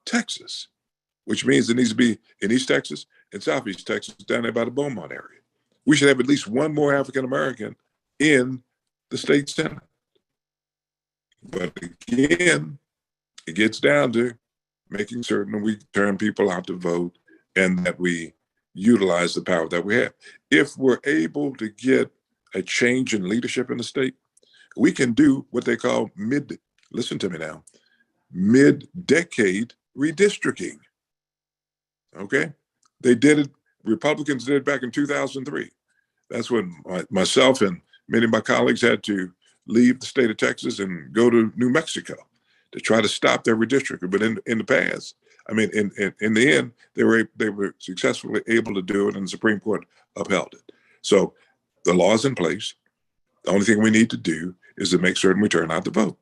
Texas, which means it needs to be in East Texas and Southeast Texas, down there by the Beaumont area. We should have at least one more African American in the state senate. But again, it gets down to making certain we turn people out to vote and that we utilize the power that we have. If we're able to get a change in leadership in the state, we can do what they call listen to me now, mid-decade redistricting. Okay? They did it, Republicans did it back in 2003. That's when myself and many of my colleagues had to leave the state of Texas and go to New Mexico to try to stop their redistricting. But in the past, I mean, in the end, they were successfully able to do it, and the Supreme Court upheld it. So the law is in place. The only thing we need to do is to make certain we turn out to vote.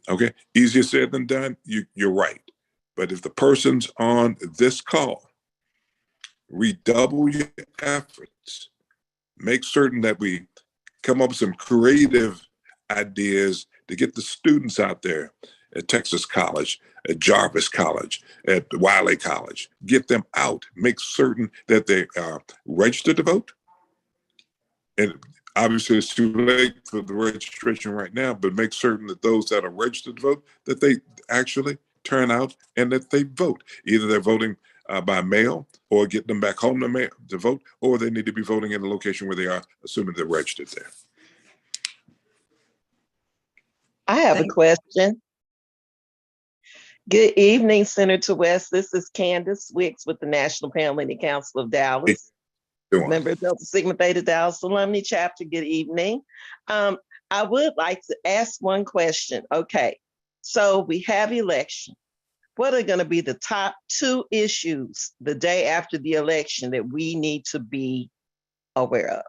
Okay, easier said than done. You're right. But if the person's on this call, redouble your efforts. Make certain that we come up with some creative ideas to get the students out there at Texas College, at Jarvis College, at Wiley College. Get them out. Make certain that they are registered to vote. And obviously it's too late for the registration right now, but make certain that those that are registered to vote, that they actually turn out and that they vote. Either they're voting by mail or get them back home to vote, or they need to be voting in the location where they are, assuming they're registered there. I have a question. Good evening, Senator West. This is Candace Wicks with the National Panhellenic Council of Dallas. Member of Delta Sigma Theta Dallas Alumni Chapter. Good evening. I would like to ask one question. Okay, so we have election. What are going to be the top 2 issues the day after the election that we need to be aware of?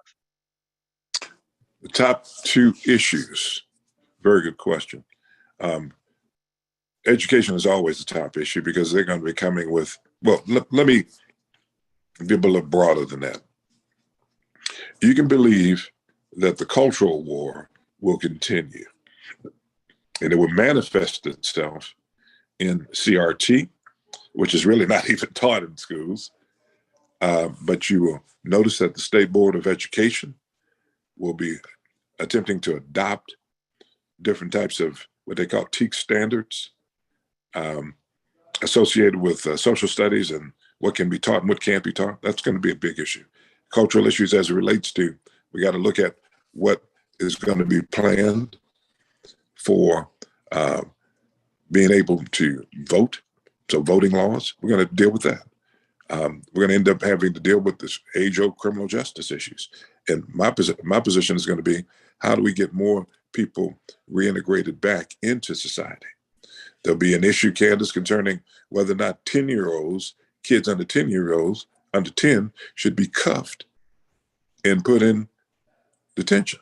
The top 2 issues. Very good question. Education is always the top issue because they're going to be coming with, well, let me be a little broader than that. You can believe that the cultural war will continue, and it will manifest itself in CRT, which is really not even taught in schools. But you will notice that the State Board of Education will be attempting to adopt different types of what they call TEAC standards associated with social studies and what can be taught and what can't be taught. That's going to be a big issue. Cultural issues as it relates to, we got to look at what is going to be planned for being able to vote. So voting laws, we're going to deal with that. We're going to end up having to deal with this age-old criminal justice issues. And my position is going to be, how do we get more people reintegrated back into society? There'll be an issue, Candace, concerning whether or not 10-year-olds, kids under 10-year-olds, under 10, should be cuffed and put in detention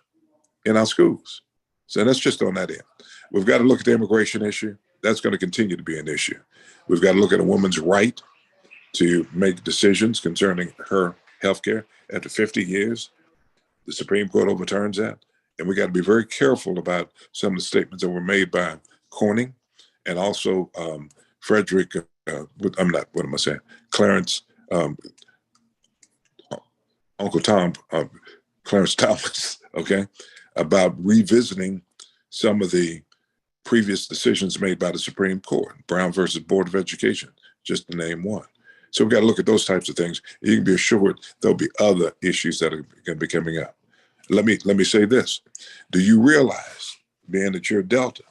in our schools. So that's just on that end. We've got to look at the immigration issue. That's going to continue to be an issue. We've got to look at a woman's right to make decisions concerning her health care. After 50 years, the Supreme Court overturns that. And we got to be very careful about some of the statements that were made by Corning and also Frederick, Clarence, Uncle Tom, Clarence Thomas, okay, about revisiting some of the previous decisions made by the Supreme Court, Brown versus Board of Education, just to name one. So we've got to look at those types of things. You can be assured there'll be other issues that are going to be coming up. Let me say this. Do you realize, being that you're Delta,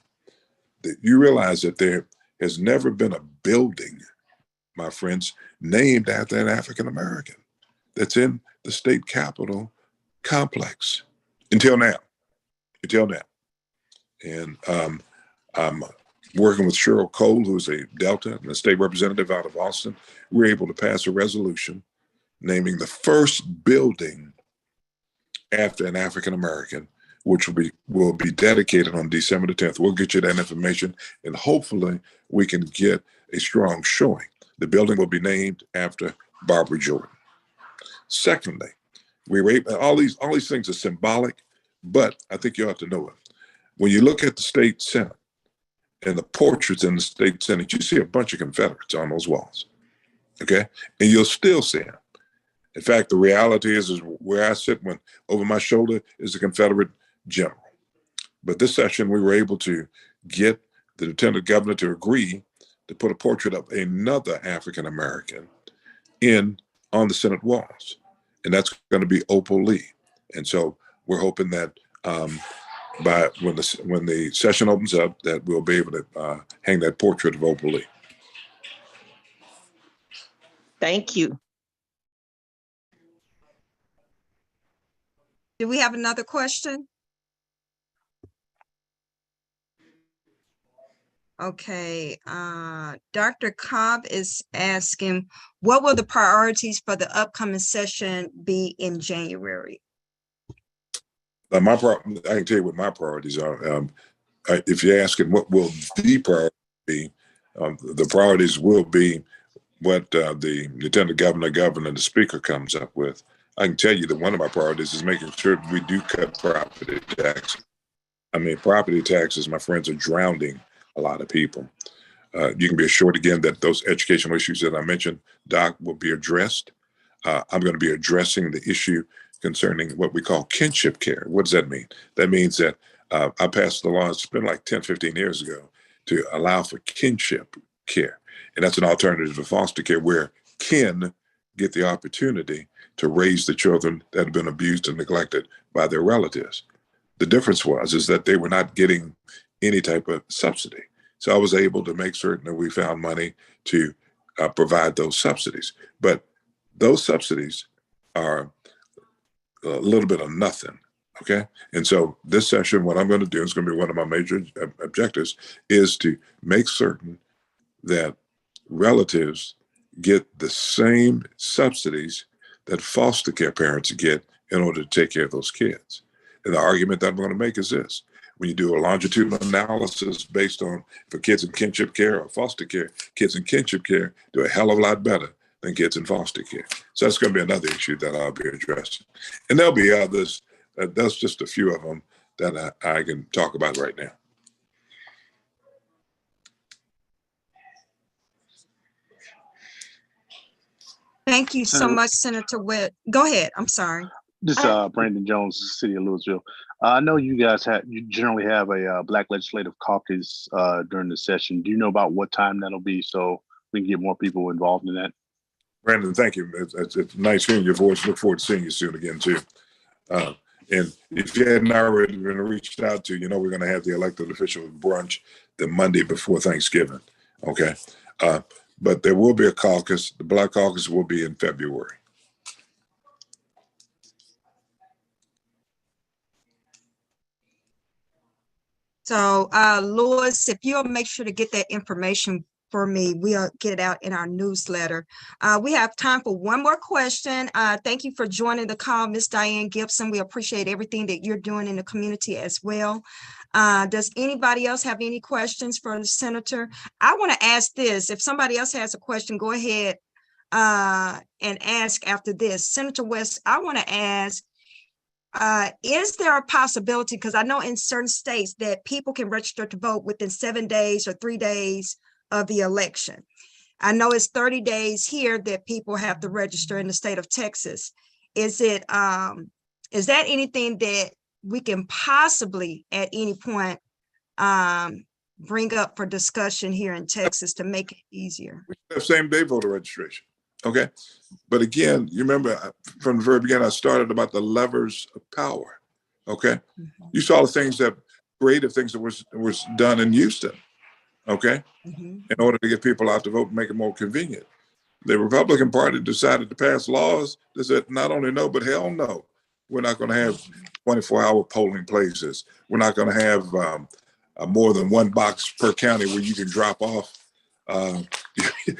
that you realize that there has never been a building, my friends, named after an African American that's in the state capitol complex until now. And I'm working with Cheryl Cole, who's a Delta and a state representative out of Austin. We're able to pass a resolution naming the first building after an African American, which will be dedicated on December the 10th. We'll get you that information, and hopefully we can get a strong showing. The building will be named after Barbara Jordan. Secondly, we were able, all these things are symbolic, but I think you ought to know it. When you look at the state Senate and the portraits in the state Senate, you see a bunch of Confederates on those walls, okay? And you'll still see them. In fact, the reality is where I sit when over my shoulder is a Confederate general. But this session, we were able to get the lieutenant governor to agree to put a portrait of another African American on the Senate walls. And that's going to be Opal Lee. And so we're hoping that by when the session opens up, that we'll be able to hang that portrait of Opal Lee. Thank you. Do we have another question? Okay, Dr. Cobb is asking, what will the priorities for the upcoming session be in January? I can tell you what my priorities are. If you're asking what will the priority be, the priorities will be what the lieutenant governor, the speaker comes up with. I can tell you that one of my priorities is making sure we do cut property taxes. I mean, property taxes, my friends, are drowning a lot of people. You can be assured again that those educational issues that I mentioned, Doc, will be addressed. I'm going to be addressing the issue concerning what we call kinship care. What does that mean? That means that I passed the law, it's been like 10, 15 years ago, to allow for kinship care. And that's an alternative to foster care where kin get the opportunity to raise the children that have been abused and neglected by their relatives. The difference is that they were not getting any type of subsidy. So I was able to make certain that we found money to provide those subsidies. But those subsidies are a little bit of nothing, okay? And so this session, what I'm going to do, is going to be one of my major objectives, is to make certain that relatives get the same subsidies that foster care parents get in order to take care of those kids. And the argument that I'm going to make is this. When you do a longitudinal analysis based on for kids in kinship care or foster care, kids in kinship care do a hell of a lot better than kids in foster care. So that's going to be another issue that I'll be addressing. And there'll be others. That's just a few of them that I can talk about right now. Thank you so much, Senator Witt. Go ahead. I'm sorry. This is Brandon Jones, City of Louisville. I know you generally have a Black Legislative Caucus during the session. Do you know about what time that'll be so we can get more people involved in that? Brandon, thank you. It's nice hearing your voice. Look forward to seeing you soon again, too. And if you hadn't already been reached out to, we're going to have the elected official brunch the Monday before Thanksgiving. Okay. But there will be a caucus. The Black Caucus will be in February. So, Lois, if you'll make sure to get that information for me, we'll get it out in our newsletter. We have time for one more question. Thank you for joining the call, Ms. Diane Gibson. We appreciate everything that you're doing in the community as well. Does anybody else have any questions for the senator? I want to ask this. If somebody else has a question, go ahead and ask after this. Senator West, I want to ask, is there a possibility, because I know in certain states that people can register to vote within 7 days or 3 days of the election. I know it's 30 days here that people have to register in the state of Texas. Is that anything that we can possibly at any point bring up for discussion here in Texas to make it easier? We have same day voter registration. Okay. But again, you remember from the very beginning, I started about the levers of power. Okay. Mm-hmm. You saw the things creative things that was done in Houston. Okay. Mm-hmm. In order to get people out to vote and make it more convenient. The Republican Party decided to pass laws that said not only no, but hell no. We're not going to have 24-hour polling places. We're not going to have more than one box per county where you can drop off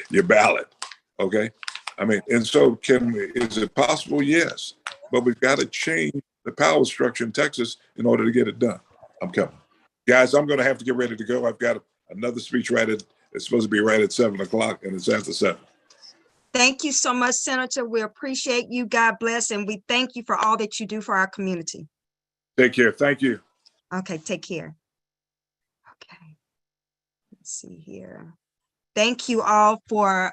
your ballot. Okay. I mean, and so is it possible? Yes. But we've got to change the power structure in Texas in order to get it done. I'm coming. Guys, I'm going to have to get ready to go. I've got another speech it's supposed to be right at 7 o'clock and it's after 7. Thank you so much, Senator. We appreciate you. God bless. And we thank you for all that you do for our community. Take care. Thank you. Okay. Take care. Okay. Let's see here. Thank you all for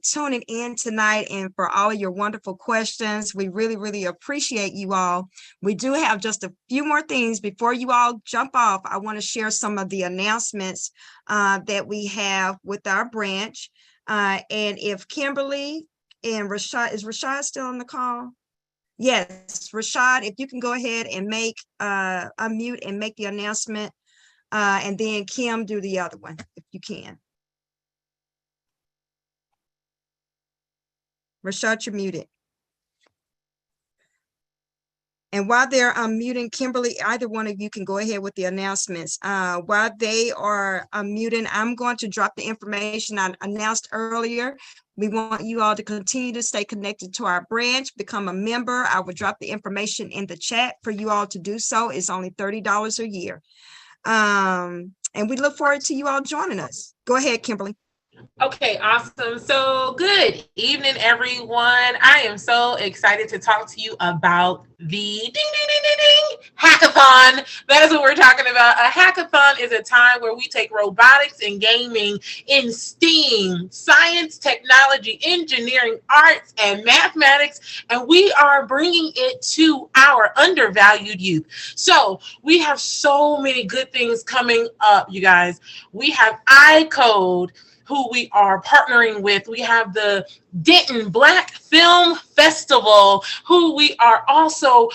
tuning in tonight and for all your wonderful questions. We really, really appreciate you all. We do have just a few more things before you all jump off. I want to share some of the announcements that we have with our branch. And if Kimberly and Rashad, is Rashad still on the call? Yes, Rashad, if you can go ahead and unmute and make the announcement, and then Kim do the other one, if you can. Rashad, you're muted. And while they're unmuting, Kimberly, either one of you can go ahead with the announcements. While they are unmuting, I'm going to drop the information I announced earlier. We want you all to continue to stay connected to our branch, become a member. I will drop the information in the chat for you all to do so. It's only $30 a year. And we look forward to you all joining us. Go ahead, Kimberly. Okay, awesome. So good evening, everyone. I am so excited to talk to you about the ding, ding, ding, ding, ding, hackathon. That is what we're talking about. A hackathon is a time where we take robotics and gaming in STEAM, science, technology, engineering, arts, and mathematics, and we are bringing it to our undervalued youth. So we have so many good things coming up, you guys. We have iCode, who we are partnering with. We have the Denton Black Film Festival, who we are also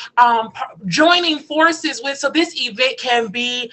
joining forces with. So this event can be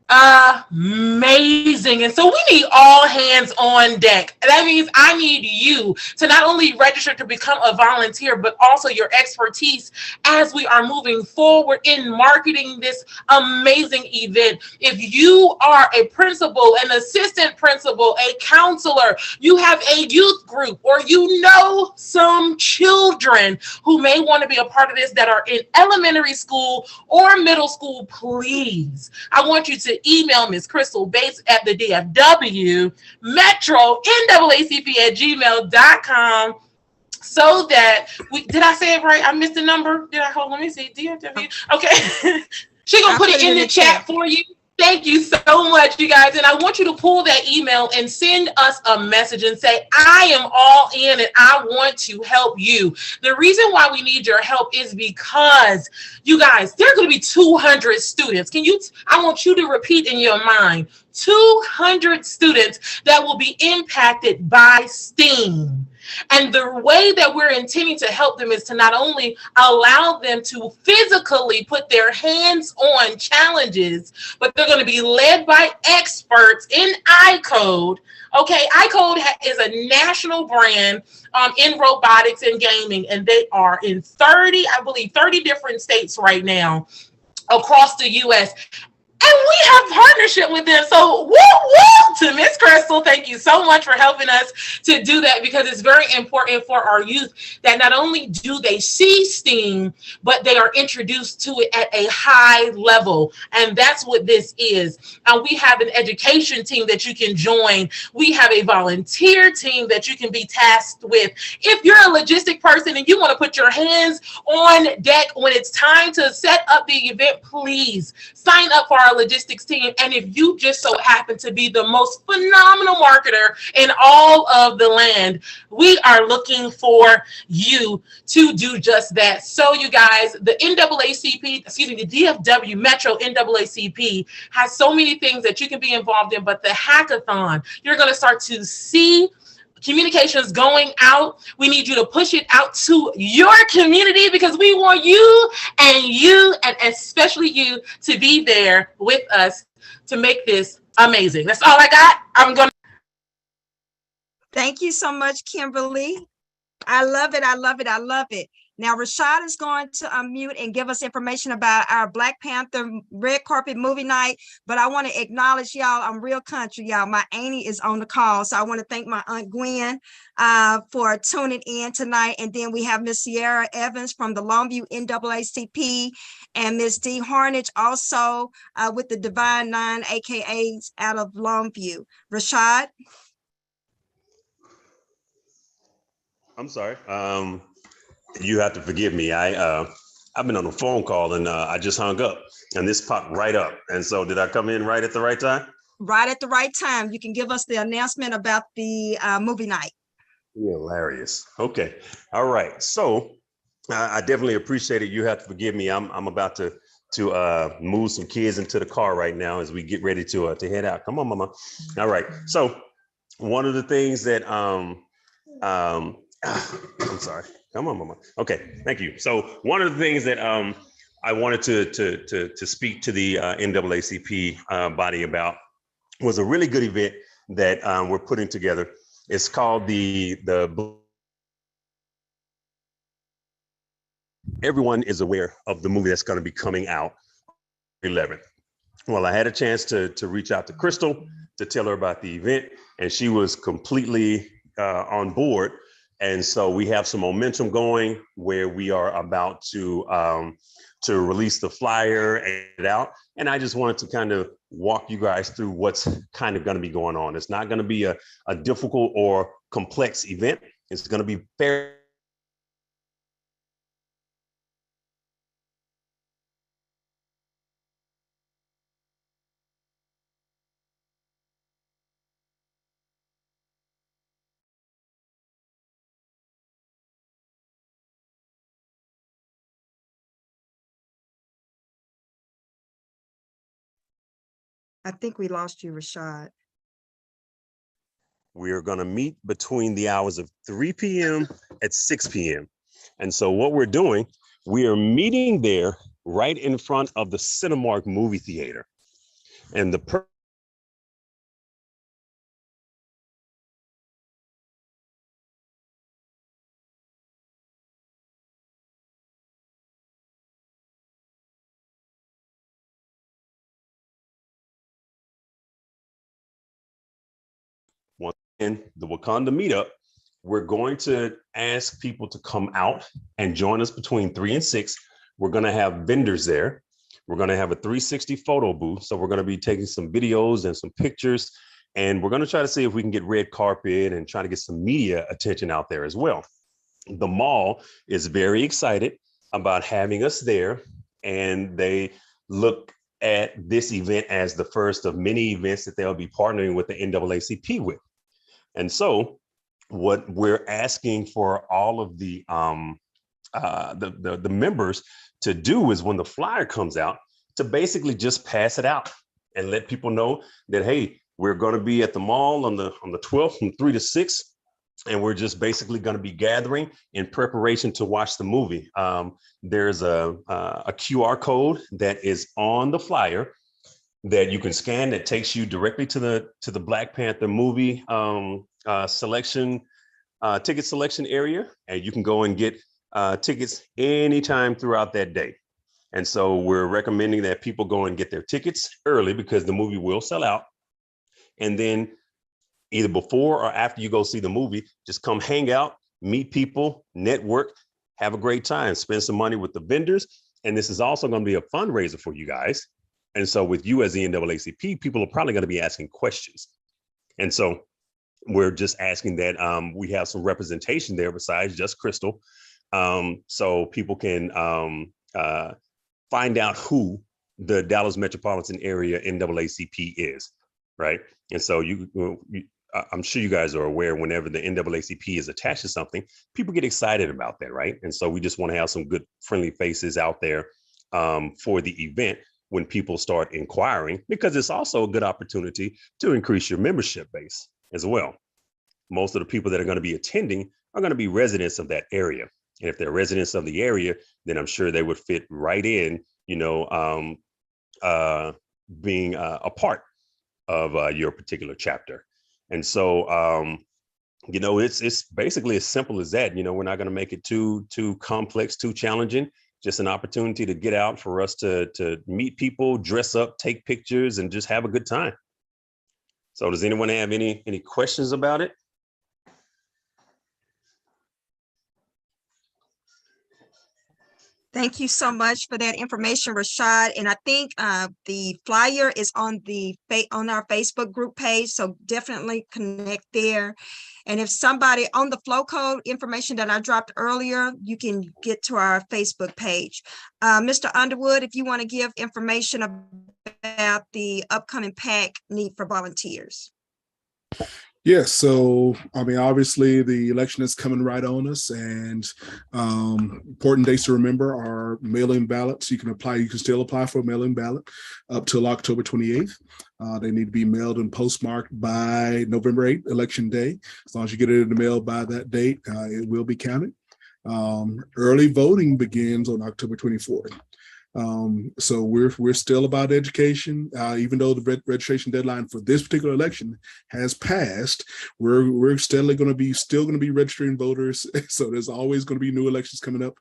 amazing. And so we need all hands on deck. That means I need you to not only register to become a volunteer, but also your expertise as we are moving forward in marketing this amazing event. If you are a principal, an assistant principal, a counselor, you have a youth group, or you know some children who may want to be a part of this that are in elementary school or middle school, please, I want you to email Ms. Crystal Bates at the DFW Metro NAACP@gmail.com so that did I say it right? I missed the number. Let me see. DFW. Okay. She's gonna put it in the chat for you. Thank you so much, you guys. And I want you to pull that email and send us a message and say, I am all in and I want to help you. The reason why we need your help is because, you guys, there are going to be 200 students. I want you to repeat in your mind, 200 students that will be impacted by STEAM. And the way that we're intending to help them is to not only allow them to physically put their hands on challenges, but they're going to be led by experts in iCode. Okay, iCode is a national brand in robotics and gaming, and they are in 30 different states right now across the U.S. And we have partnership with them. So woo to Miss Crystal, thank you so much for helping us to do that, because it's very important for our youth that not only do they see STEAM, but they are introduced to it at a high level. And that's what this is. We have an education team that you can join. We have a volunteer team that you can be tasked with. If you're a logistic person and you want to put your hands on deck when it's time to set up the event, please sign up for our logistics team. And if you just so happen to be the most phenomenal marketer in all of the land, we are looking for you to do just that. So you guys, the NAACP, the DFW Metro NAACP has so many things that you can be involved in, but the hackathon, you're going to start to see communications going out. We need you to push it out to your community, because we want you and especially you to be there with us to make this amazing. That's all I got. Thank you so much, Kimberly. I love it. I love it. I love it. Now, Rashad is going to unmute and give us information about our Black Panther red carpet movie night. But I want to acknowledge y'all. I'm real country, y'all. My auntie is on the call. So I want to thank my Aunt Gwen for tuning in tonight. And then we have Miss Sierra Evans from the Longview NAACP and Miss Dee Harnage also with the Divine Nine AKAs out of Longview. Rashad? I'm sorry. You have to forgive me. I've been on a phone call and I just hung up and this popped right up. And so did I come in right at the right time? Right at the right time. You can give us the announcement about the movie night. Hilarious. Okay. All right. So I definitely appreciate it. You have to forgive me. I'm about to move some kids into the car right now as we get ready to head out. Come on, mama. All right. So one of the things that I'm sorry. Come on, mama. Okay, thank you. So one of the things that I wanted to speak to the NAACP body about was a really good event that we're putting together. It's called the everyone is aware of the movie that's going to be coming out 11th. Well, I had a chance to reach out to Crystal to tell her about the event, and she was completely on board. And so we have some momentum going where we are about to release the flyer and get it out. And I just wanted to kind of walk you guys through what's kind of going to be going on. It's not going to be a difficult or complex event. It's going to be fair. I think we lost you, Rashad. We are going to meet between the hours of 3 p.m. at 6 p.m. And so what we're doing, we are meeting there right in front of the Cinemark movie theater. And the once again, the Wakanda meetup, we're going to ask people to come out and join us between 3 and 6. We're going to have vendors there. We're going to have a 360 photo booth. So we're going to be taking some videos and some pictures. And we're going to try to see if we can get red carpet and try to get some media attention out there as well. The mall is very excited about having us there. And they look at this event as the first of many events that they'll be partnering with the NAACP with. And so what we're asking for all of the members to do is when the flyer comes out, to basically just pass it out and let people know that, hey, we're going to be at the mall on the 12th from 3 to 6. And we're just basically going to be gathering in preparation to watch the movie. There's a QR code that is on the flyer that you can scan that takes you directly to the Black Panther movie ticket selection area, and you can go and get tickets anytime throughout that day. And so we're recommending that people go and get their tickets early because the movie will sell out. And then either before or after you go see the movie, just come hang out, meet people, network, have a great time, spend some money with the vendors. And this is also going to be a fundraiser for you guys. And so with you as the NAACP, people are probably going to be asking questions. And so we're just asking that we have some representation there besides just Crystal. So people can find out who the Dallas metropolitan area NAACP is, right? And so I'm sure you guys are aware whenever the NAACP is attached to something, people get excited about that, right? And so we just want to have some good friendly faces out there for the event when people start inquiring, because it's also a good opportunity to increase your membership base as well. Most of the people that are going to be attending are going to be residents of that area. And if they're residents of the area, then I'm sure they would fit right in, being a part of your particular chapter. And so, it's basically as simple as that. We're not going to make it too complex, too challenging. Just an opportunity to get out for us to meet people, dress up, take pictures, and just have a good time. So does anyone have any questions about it? Thank you so much for that information, Rashad. And I think the flyer is on on our Facebook group page, so definitely connect there. And if somebody on the flow code information that I dropped earlier, you can get to our Facebook page. Mr. Underwood, if you want to give information about the upcoming PAC need for volunteers. Yes, so obviously the election is coming right on us, and important dates to remember are mail-in ballots. You can still apply for a mail-in ballot up till October 28th. They need to be mailed and postmarked by November 8th, election day. As long as you get it in the mail by that date, it will be counted. Early voting begins on October 24th. So we're still about education, even though the registration deadline for this particular election has passed. We're still going to be registering voters. So there's always going to be new elections coming up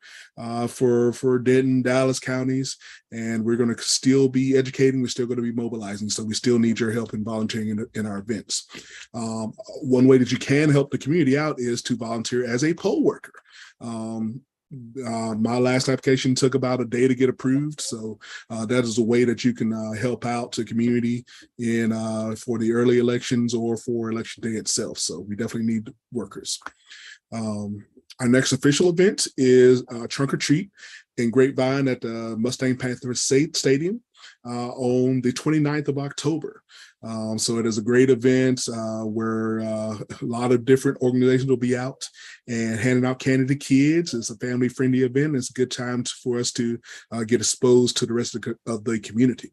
for Denton, Dallas counties, and we're going to still be educating. We're still going to be mobilizing. So we still need your help in volunteering in our events. One way that you can help the community out is to volunteer as a poll worker. My last application took about a day to get approved, so that is a way that you can help out the community in for the early elections or for election day itself. So we definitely need workers. Our next official event is Trunk or Treat in Grapevine at the Mustang Panthers Stadium on the 29th of October. So it is a great event where a lot of different organizations will be out and handing out candy to kids. It's a family-friendly event. It's a good time for us to get exposed to the rest of the community.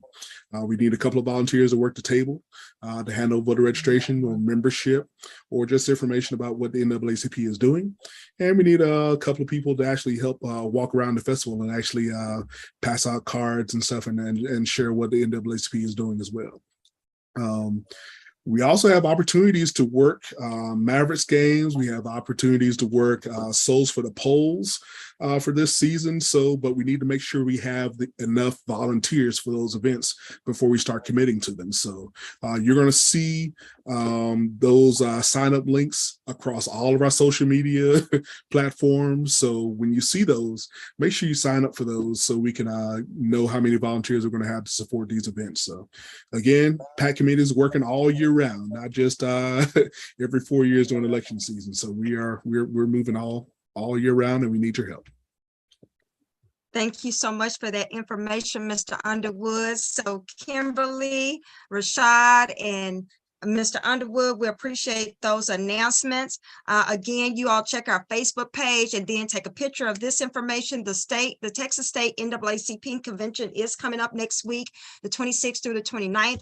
We need a couple of volunteers to work the table to handle voter registration or membership or just information about what the NAACP is doing. And we need a couple of people to actually help walk around the festival and actually pass out cards and stuff and share what the NAACP is doing as well. We also have opportunities to work Mavericks games. We have opportunities to work Souls for the Polls for this season. But we need to make sure we have enough volunteers for those events before we start committing to them. So you're going to see those sign-up links across all of our social media platforms. So when you see those, make sure you sign up for those so we can know how many volunteers we're going to have to support these events. So again, PAC committee is working all year round, not just every 4 years during election season. So we're moving all year round, and we need your help. Thank you so much for that information, Mr. Underwood. So Kimberly, Rashad, and Mr. Underwood, we appreciate those announcements. Again, you all check our Facebook page and then take a picture of this information. The Texas State NAACP convention is coming up next week, the 26th through the 29th.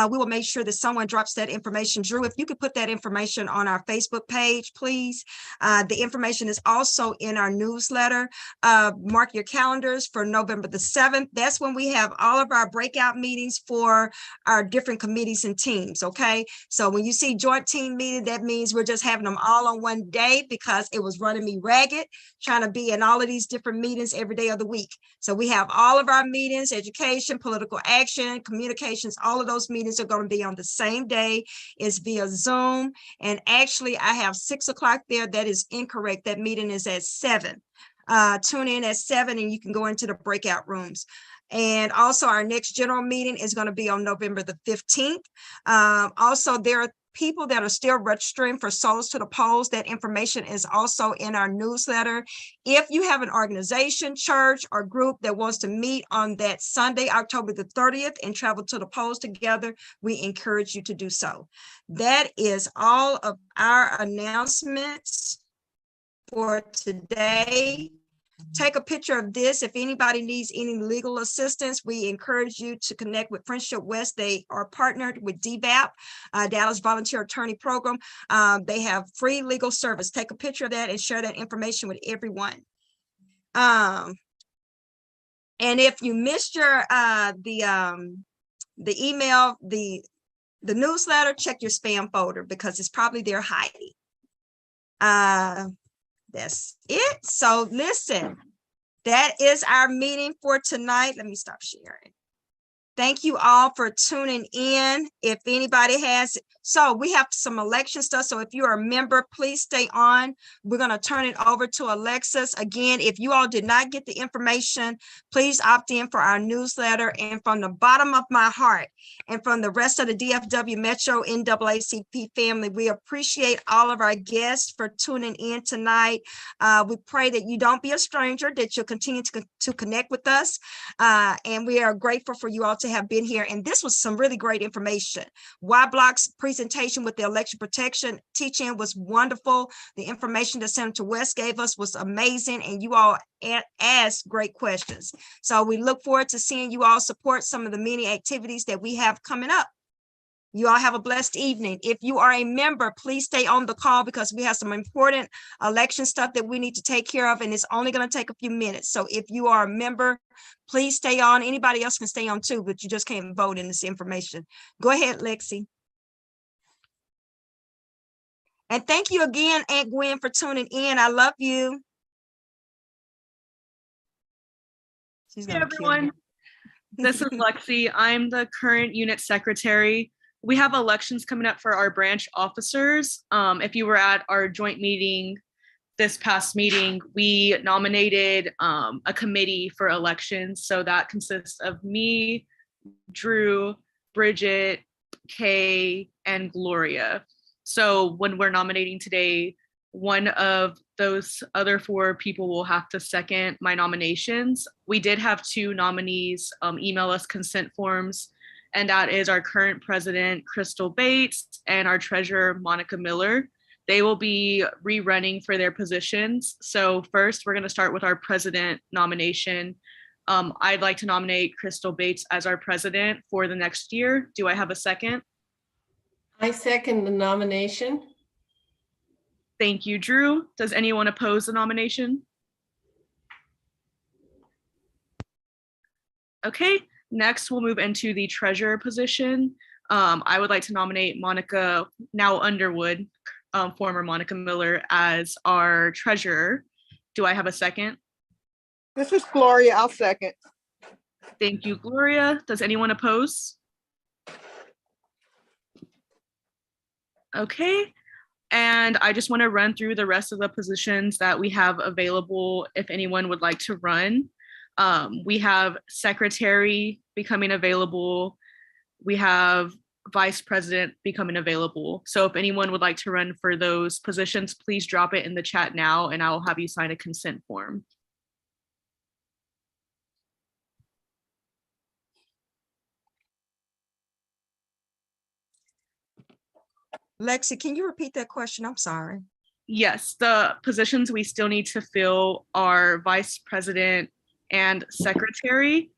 We will make sure that someone drops that information. Drew, if you could put that information on our Facebook page, please. The information is also in our newsletter. Mark your calendars for November the 7th. That's when we have all of our breakout meetings for our different committees and teams, okay? So when you see joint team meeting, that means we're just having them all on one day because it was running me ragged trying to be in all of these different meetings every day of the week. So we have all of our meetings, education, political action, communications, all of those meetings are going to be on the same day. It's via Zoom. And actually I have 6 o'clock there. That is incorrect. That meeting is at 7. Tune in at 7 and you can go into the breakout rooms. And also our next general meeting is going to be on November the 15th. Also, there are people that are still registering for Souls to the Polls. That information is also in our newsletter. If you have an organization, church, or group that wants to meet on that Sunday, October the 30th, and travel to the polls together, we encourage you to do so. That is all of our announcements for today. Take a picture of this. If anybody needs any legal assistance, we encourage you to connect with Friendship West. They are partnered with DVAP, Dallas Volunteer Attorney Program. They have free legal service. Take a picture of that and share that information with everyone. And if you missed your the email, the newsletter, check your spam folder because it's probably there hiding. That's it. So listen, that is our meeting for tonight. Let me stop sharing. Thank you all for tuning in. If anybody has, so we have some election stuff. So if you're a member, please stay on. We're going to turn it over to Alexis. Again, if you all did not get the information, please opt in for our newsletter. And from the bottom of my heart and from the rest of the DFW Metro NAACP family, we appreciate all of our guests for tuning in tonight. We pray that you don't be a stranger, that you'll continue to connect with us. And we are grateful for you all to have been here. And this was some really great information. Y-Block's presentation with the election protection teaching was wonderful. The information that Senator West gave us was amazing. And you all asked great questions. So we look forward to seeing you all support some of the many activities that we have coming up. You all have a blessed evening. If you are a member, please stay on the call because we have some important election stuff that we need to take care of, and it's only going to take a few minutes. So if you are a member, please stay on. Anybody else can stay on too, but you just can't vote in this information. Go ahead, Lexi. And thank you again, Aunt Gwen, for tuning in. I love you. She's Hey gonna kill me. everyone, this is Lexi. I'm the current unit secretary. We have elections coming up for our branch officers. If you were at our joint meeting, this past meeting, we nominated a committee for elections. So that consists of me, Drew, Bridget, Kay, and Gloria. So when we're nominating today, one of those other 4 people will have to second my nominations. We did have 2 nominees email us consent forms, and that is our current president, Crystal Bates, and our treasurer, Monica Miller. They will be rerunning for their positions. So first, we're going to start with our president nomination. I'd like to nominate Crystal Bates as our president for the next year. Do I have a second? I second the nomination. Thank you, Drew. Does anyone oppose the nomination? Okay, next we'll move into the treasurer position. I would like to nominate Monica, now Underwood, former Monica Miller, as our treasurer. Do I have a second? This is Gloria. I'll second. Thank you, Gloria. Does anyone oppose? Okay, and I just want to run through the rest of the positions that we have available if anyone would like to run. We have secretary becoming available. We have vice president becoming available. So if anyone would like to run for those positions, please drop it in the chat now and I'll have you sign a consent form. Lexi, can you repeat that question? I'm sorry. Yes, the positions we still need to fill are vice president and secretary.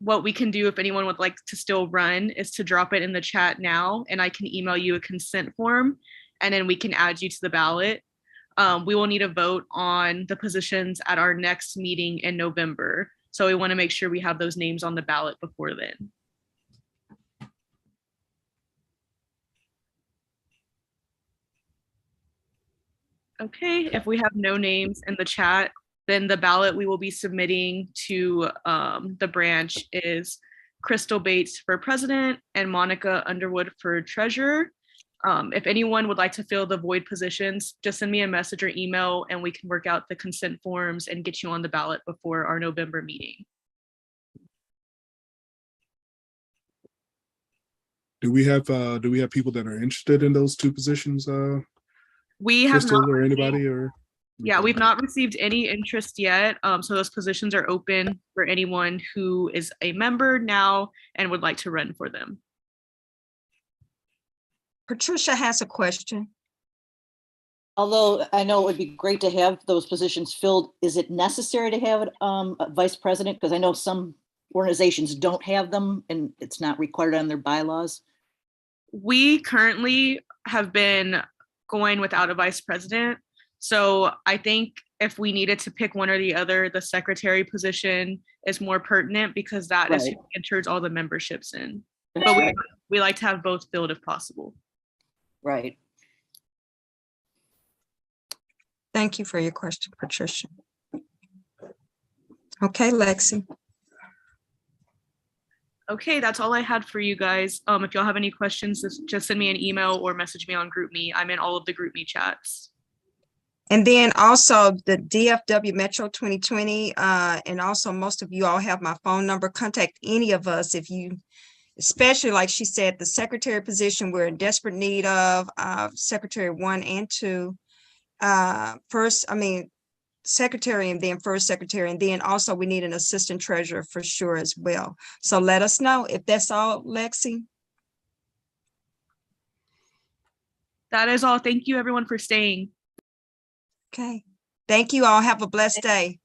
What we can do if anyone would like to still run is to drop it in the chat now and I can email you a consent form and then we can add you to the ballot. We will need a vote on the positions at our next meeting in November. So we want to make sure we have those names on the ballot before then. Okay, if we have no names in the chat, then the ballot we will be submitting to the branch is Crystal Bates for president and Monica Underwood for treasurer. If anyone would like to fill the void positions, just send me a message or email and we can work out the consent forms and get you on the ballot before our November meeting. Do we have people that are interested in those 2 positions? We have Crystal not or anybody or? Yeah, we've not received any interest yet. So those positions are open for anyone who is a member now and would like to run for them. Patricia has a question. Although I know it would be great to have those positions filled, is it necessary to have a vice president? Because I know some organizations don't have them and it's not required on their bylaws. We currently have been going without a vice president. So I think if we needed to pick one or the other, the secretary position is more pertinent because that is who enters all the memberships in. But we like to have both filled if possible. Right. Thank you for your question, Patricia. Okay, Lexi. Okay, that's all I had for you guys. If y'all have any questions, just send me an email or message me on GroupMe. I'm in all of the GroupMe chats. And then also the DFW Metro 2020, and also most of you all have my phone number. Contact any of us if you, especially like she said, the secretary position we're in desperate need of, secretary 1 and 2. Secretary and then first secretary, and then also we need an assistant treasurer for sure as well. So let us know if that's all, Lexi. That is all. Thank you everyone for staying. Okay. Thank you all. Have a blessed day.